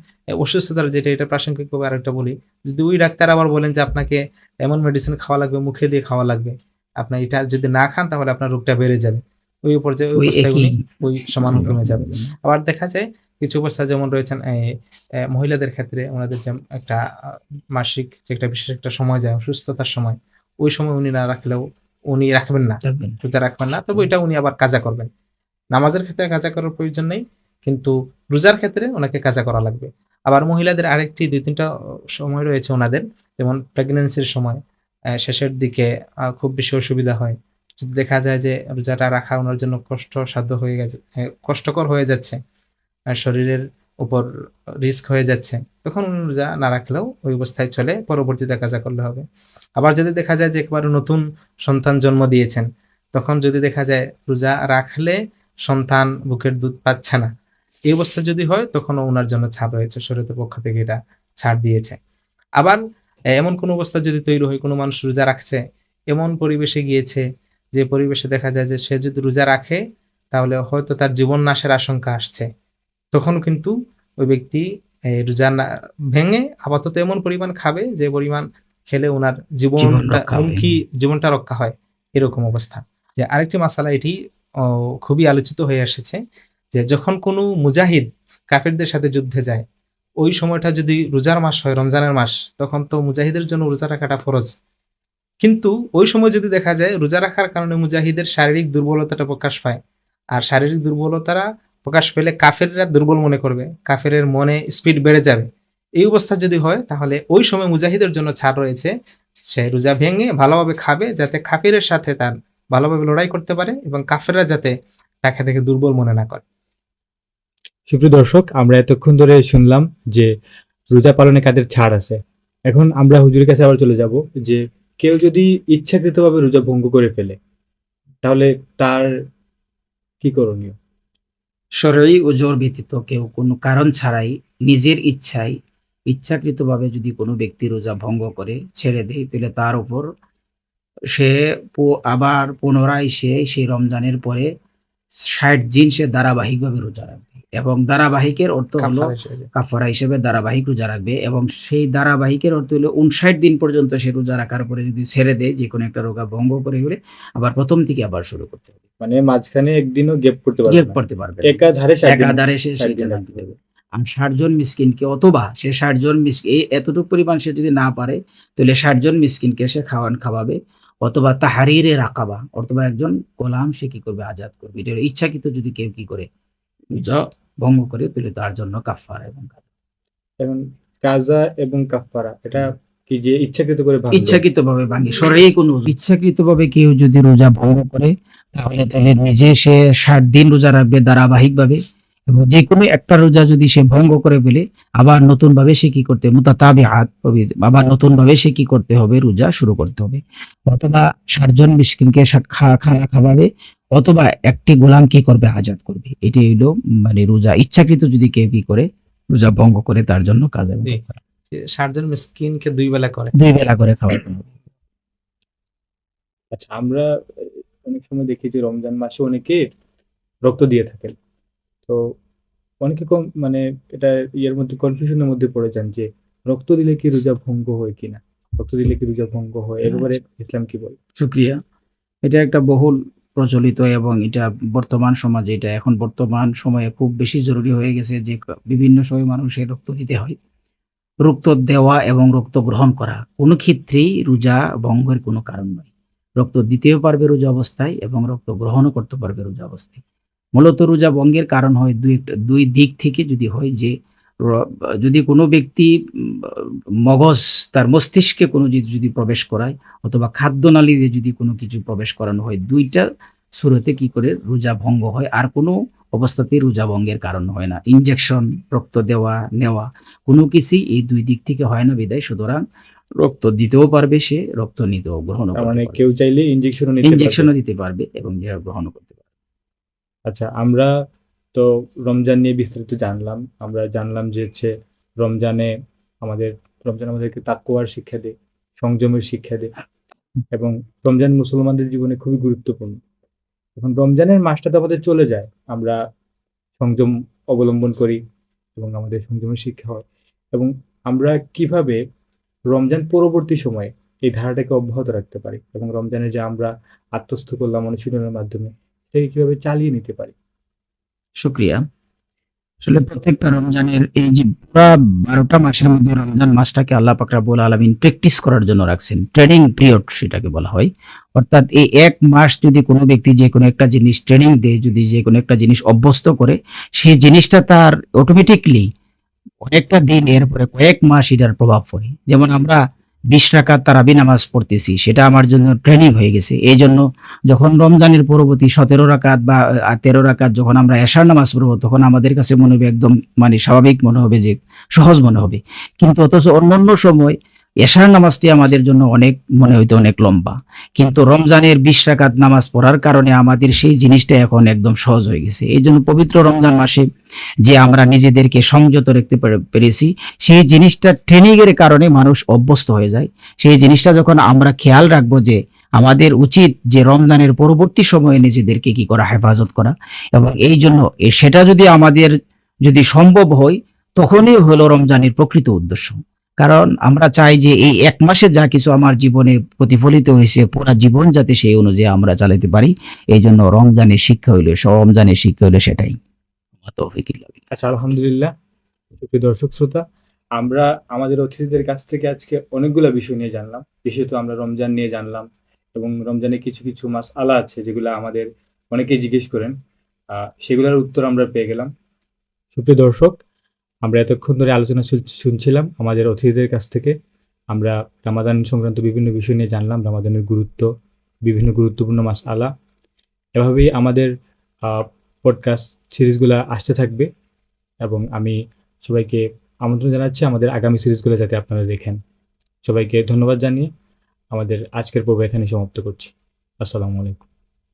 অসুস্থতার যেটা, এটা প্রাসঙ্গিকভাবে আরেকটা বলি। যদি ওই ডাক্তার আবার বলেন যে আপনাকে এমন মেডিসিন খাওয়া লাগবে, মুখে দিয়ে খাওয়া লাগবে, আপনি এটা যদি না খান তাহলে আপনার রোগটা বেড়ে যাবে, ওই ওই অবস্থায় একই উনি ওই সমান হুকুমে যাবে। আবার দেখা যায় কিছু অবস্থা যেমন রয়েছেন মহিলাদের ক্ষেত্রে, ওনাদের যে একটা মাসিক যে একটা বিশেষ একটা সময় যায়, অসুস্থতার সময়, ওই সময় উনি না রাখলেও উনি রাখবেন না, রাখবেন। রোজা রাখবেন না, তবে এটা উনি আবার কাজা করবেন। নামাজের ক্ষেত্রে কাজা করার প্রয়োজন নেই, কিন্তু রোজার ক্ষেত্রে ওনাকে কাজা করা লাগবে। আবার মহিলাদের আরেকটি ২-৩টা সময় রয়েছে ওনাদের, যেমন প্রেগন্যান্সির সময় শেষের দিকে খুব বেশি অসুবিধা হয়। যদি দেখা যায় যে রোজাটা রাখা ওনার জন্য কষ্টসাধ্য হয়ে গেছে, কষ্টকর হয়ে যাচ্ছে, শরীরের উপর রিস্ক হয়ে যাচ্ছে, তখন উনি রোজা না রাখলেও ওই অবস্থায় চলে, পরবর্তীতে কাজা করলে হবে। আবার যদি দেখা যায় যে একবারে নতুন সন্তান জন্ম দিয়েছেন, তখন যদি দেখা যায় রোজা রাখলে সন্তান বুকের দুধ পাচ্ছে না, এই অবস্থা যদি হয়, তখনও ওনার জন্য ছাড় রয়েছে, শরীয়তের পক্ষ থেকে এটা ছাড় দিয়েছে। আবার এমন কোনো অবস্থা যদি তৈরি হয়, কোনো মানুষ রোজা রাখছে, এমন পরিবেশে গিয়েছে যে পরিবেশে দেখা যায় যে সে যদি রোজা রাখে তাহলে হয়তো তার জীবন নাশের আশঙ্কা আসছে, তখন কিন্তু ওই ব্যক্তি রোজা ভেঙে আপাতত এমন পরিমাণ খাবে যে পরিমাণ খেলে ওনার জীবনটা রক্ষা হয়, এরকম অবস্থা। যে আরেকটি মাসালা, এটি খুবই আলোচিত হয়ে এসেছে, যে যখন কোনো মুজাহিদ কাফেরদের সাথে যুদ্ধে যায়, ওই সময়টা যদি রোজার মাস হয়, রমজানের মাস, তখন তো মুজাহিদের জন্য রোজা রাখাটা ফরজ। কিন্তু ওই সময় যদি দেখা যায় রোজা রাখার কারণে মুজাহিদের শারীরিক দুর্বলতাটা প্রকাশ পায়, আর শারীরিক দুর্বলতারা প্রকাশ পেলে কাফেররা দুর্বল মনে করবে, কাফেরের মনে স্পিড বেড়ে যাবে, এই অবস্থা যদি হয়, তাহলে ওই সময় মুজাহিদের জন্য ছাড় রয়েছে, সে রোজা ভেঙে ভালোভাবে খাবে, যাতে কাফেরের সাথে তার ভালোভাবে লড়াই করতে পারে এবং কাফেররা যাতে তাকে দেখে দুর্বল মনে না করে। সুপ্রিয় দর্শক, আমরা এতক্ষণ ধরে শুনলাম যে রোজা পালনে কাদের ছাড় আছে। এখন আমরা হুজুরের কাছে আবার চলে যাব যে কেউ যদি ইচ্ছাকৃতভাবে রোজা ভঙ্গ করে ফেলে তাহলে তার কি করণীয়? শরঈ ওজর ব্যতীত কেউ কোনো কারণ ছাড়াই নিজের ইচ্ছাকৃতভাবে যদি কোনো ব্যক্তি রোজা ভঙ্গ করে ছেড়ে দেয়, তাহলে তার উপর সে আবার পুনরায় সেই রমজানের পরে ৬০ দিন সে ধারাবাহিকভাবে রোজা রাখবে, এবং ধারাবাহিকের অর্থ হলো কাফারা হিসেবে। কাফারা হিসেবে ধারাবাহিক রোজা রাখবে, এবং সেই ধারাবাহিকের অর্থ হলো ৫৯ দিন পর্যন্ত সে রোজা রাখার পরে যদি ছেড়ে দেয়, যে কোনো একটা রোজা ভঙ্গ করে গেলে আবার প্রথম থেকে আবার শুরু করতে হবে, মানে মাঝখানে একদিনও গ্যাপ করতে পারবে গেপ না, করতে পারবে না। একাধারে 60 দিন একাধারে সে 60 সেটা দিন রাখতে হবে। আর ৬০ জন মিসকিনকে, অথবা সে ৬০ জন এতটুকু পরিমাণ সে যদি না পারে, তাহলে ৬০ জন মিসকিনকে সে খাওয়াবে, অথবা তাহরিরে রাকাবা, অথবা একজন গোলাম সে কি করবে, আজাদ করবে। এটা হলো ইচ্ছাকৃত যদি কেউ কি করে রোজা ভঙ্গ করে, তাহলে তার জন্য কাফারা এবং এখন কাজা এবং কাফারা এটা কি যে ইচ্ছাকৃত করে ভাঙলো? ইচ্ছাকৃতভাবে ভাঙে। শরঈ কোনো ইচ্ছাকৃতভাবে কেউ যদি রোজা ভঙ্গ করে, তাহলে নিজে সে ৬০ দিন রোজা রাখবে ধারাবাহিকভাবে, এবং যে কোনো একটা রোজা যদি সে ভঙ্গ করে ফেলে, আবার নতুন ভাবে সে কি করতে, মুতাতাবিআত, আবার নতুন ভাবে সে কি করতে হবে, রোজা শুরু করতে হবে, অথবা ৬০ জন মিসকিনকে খানা খাওয়াবে, অথবা একটি গোলাম কি করবে, আজাদ করবে। এটি হইলো মানে রোজা ইচ্ছাকৃত যদি কেউ কি করে রোজা ভঙ্গ করে, তার জন্য কাজ এবং জি। কাফারা। ৬০ জন মিসকিনকে ২ বেলা করে। ২ বেলা করে খাওয়াতে হবে। আচ্ছা, আমরা অনেক সময় দেখি যে রমজান মাসে অনেকে রক্ত দিয়ে থাকেন, তো অনেকে মানে এটা ইয়ের মধ্যে কনফিউশনের মধ্যে পড়ে যান যে রক্ত দিলে কি রোজা ভঙ্গ হয় কিনা, রক্ত দিলে কি রোজা ভঙ্গ হয়, এর ব্যাপারে ইসলাম কি বলে? শুকরিয়া। এটা একটা বহুল প্রচলিত, এবং এটা বর্তমান সমাজে, এটা এখন বর্তমান সময়ে খুব বেশি জরুরি হয়ে গেছে যে বিভিন্ন সময় মানুষের রক্ত দিতে হয়। রক্ত দেওয়া এবং রক্ত গ্রহণ করা কোনো ক্ষেত্রেই রোজা ভঙ্গের কোনো কারণ নয়। রক্ত দিতেও পারবে রোজা অবস্থায়, এবং রক্ত গ্রহণও করতে পারবে রোজা অবস্থায়। মূলত রোজা ভঙ্গের কারণ হয় দুই দিক থেকে যদি হয়, যে যদি কোনো ব্যক্তি মগজ, তার মস্তিষ্কে কোনো যদি প্রবেশ করায়, অথবা খাদ্যনালীতে যদি কোনো কিছু প্রবেশ করানো হয়, দুইটা শুরুতে কি করে রোজা ভঙ্গ হয়, আর কোনো অবস্থাতেই রোজা ভঙ্গের কারণ হয় না। ইনজেকশন, রক্ত দেওয়া নেওয়া কোনো কিছুই এই দুই দিক থেকে হয় না, বিদায় সুতরাং রক্ত দিতেও পারবে সে, রক্ত নিতেও গ্রহণও তার করতে মানে পারবে, কেউ চাইলে ইনজেকশনও নিতে পারবে। ইনজেকশনও দিতে পারবে এবং যে গ্রহণও করতে পারবে। আচ্ছা, আমরা তো রমজান নিয়ে বিস্তারিত জানলাম। আমরা জানলাম যে হচ্ছে রমজানে রমজান আমাদেরকে তাকওয়ার শিক্ষা দেয়, সংযমের শিক্ষা দেয়, এবং রমজান মুসলমানদের জীবনে খুবই গুরুত্বপূর্ণ। এখন রমজানের মাসটা তো আমাদের চলে যায়, আমরা সংযম অবলম্বন করি এবং আমাদের সংযমের শিক্ষা হয়, এবং আমরা কিভাবে রমজান পরবর্তী সময়ে এই ধারাটাকে অব্যাহত রাখতে পারি, এবং রমজানে যে আমরা আত্মস্থ করলাম অনুশীলনের মাধ্যমে সেটাকে কিভাবে চালিয়ে নিতে পারি? শুকরিয়া। আসলে প্রত্যেকটা রমজানের এই যে পুরা ১২টা মাসের মধ্যে রমজান মাসটাকে আল্লাহ পাক রব্বুল আলামিন প্র্যাকটিস করার জন্য রাখছেন, ট্রেনিং পিরিয়ড সেটাকে বলা হয়। অর্থাৎ এই ১ মাস যদি কোনো ব্যক্তি যে কোনো একটা জিনিস ট্রেনিং দেয়, যদি যে কোনো একটা জিনিস অভ্যস্ত করে, সেই জিনিসটা তার অটোমেটিকলি অনেকটা দিন, এরপরে কয়েক মাস এটার প্রভাব পড়ে। যেমন আমরা ২০ রাকাত তারাবি নামাজ পড়তেছি, সেটা আমার জন্য ট্রেনিং হয়ে গেছে। এই জন্য যখন রমজানের পরবর্তী ১৭ রাকাত বা ১৩ রাকাত যখন আমরা এশার নামাজ পড়বো, তখন আমাদের কাছে মনে হবে একদম মানে স্বাভাবিক মনে হবে, যে সহজ মনে হবে। কিন্তু অথচ অন্যান্য সময় এশার নামাজটি আমাদের জন্য মনে হইতো অনেক লম্বা, কিন্তু রমজানের ২০ রাকাত নামাজ পড়ার কারণে আমাদের সেই জিনিসটা এখন একদম সহজ হয়ে গেছে। এই জন্য পবিত্র রমজান মাসে যে আমরা নিজেদেরকে সংযত রাখতে পেরেছি, সেই জিনিসটা ট্রেনিং এর কারণে মানুষ অভ্যস্ত হয়ে যায়। সেই জিনিসটা যখন আমরা খেয়াল রাখবো, যে আমাদের উচিত যে রমজানের পরবর্তী সময়ে নিজেদেরকে কি করা, হেফাজত করা, এবং এই জন্য সেটা যদি আমাদের যদি সম্ভব হয়, তখনই হলো রমজানের প্রকৃত উদ্দেশ্য। কারণ আমরা চাই যে এই ১ মাসে যা কিছু আমার জীবনে প্রতিফলিত হয়েছে, পুরা জীবন যাতে সেই অনুযায়ী আমরা চালাতে পারি। এই জন্য রমজানের শিক্ষা হইলো সেটাই। আচ্ছা, আলহামদুলিল্লাহ। সুপ্রিয় দর্শক শ্রোতা, আমরা আমাদের অতিথিদের কাছ থেকে আজকে অনেকগুলা বিষয় নিয়ে জানলাম। বিশেষত আমরা রমজান নিয়ে জানলাম, এবং রমজানে কিছু কিছু মাসআলা আছে যেগুলো আমাদের অনেকেই জিজ্ঞেস করেন, সেগুলোর উত্তর আমরা পেয়ে গেলাম। সুপ্রিয় দর্শক, আমরা এতক্ষণ ধরে আলোচনা শুনছিলাম আমাদের অতিথিদের কাছ থেকে। আমরা রামাদান সংক্রান্ত বিভিন্ন বিষয় নিয়ে জানলাম, রামাদানের গুরুত্ব, বিভিন্ন গুরুত্বপূর্ণ মাসআলা। এভাবেই আমাদের পডকাস্ট সিরিজগুলো আসতে থাকবে, এবং আমি সবাইকে আমন্ত্রণ জানাচ্ছি আমাদের আগামী সিরিজগুলো যাতে আপনারা দেখেন। সবাইকে ধন্যবাদ জানিয়ে আমাদের আজকের পর্ব এখানে সমাপ্ত করছি। আসসালামু আলাইকুম।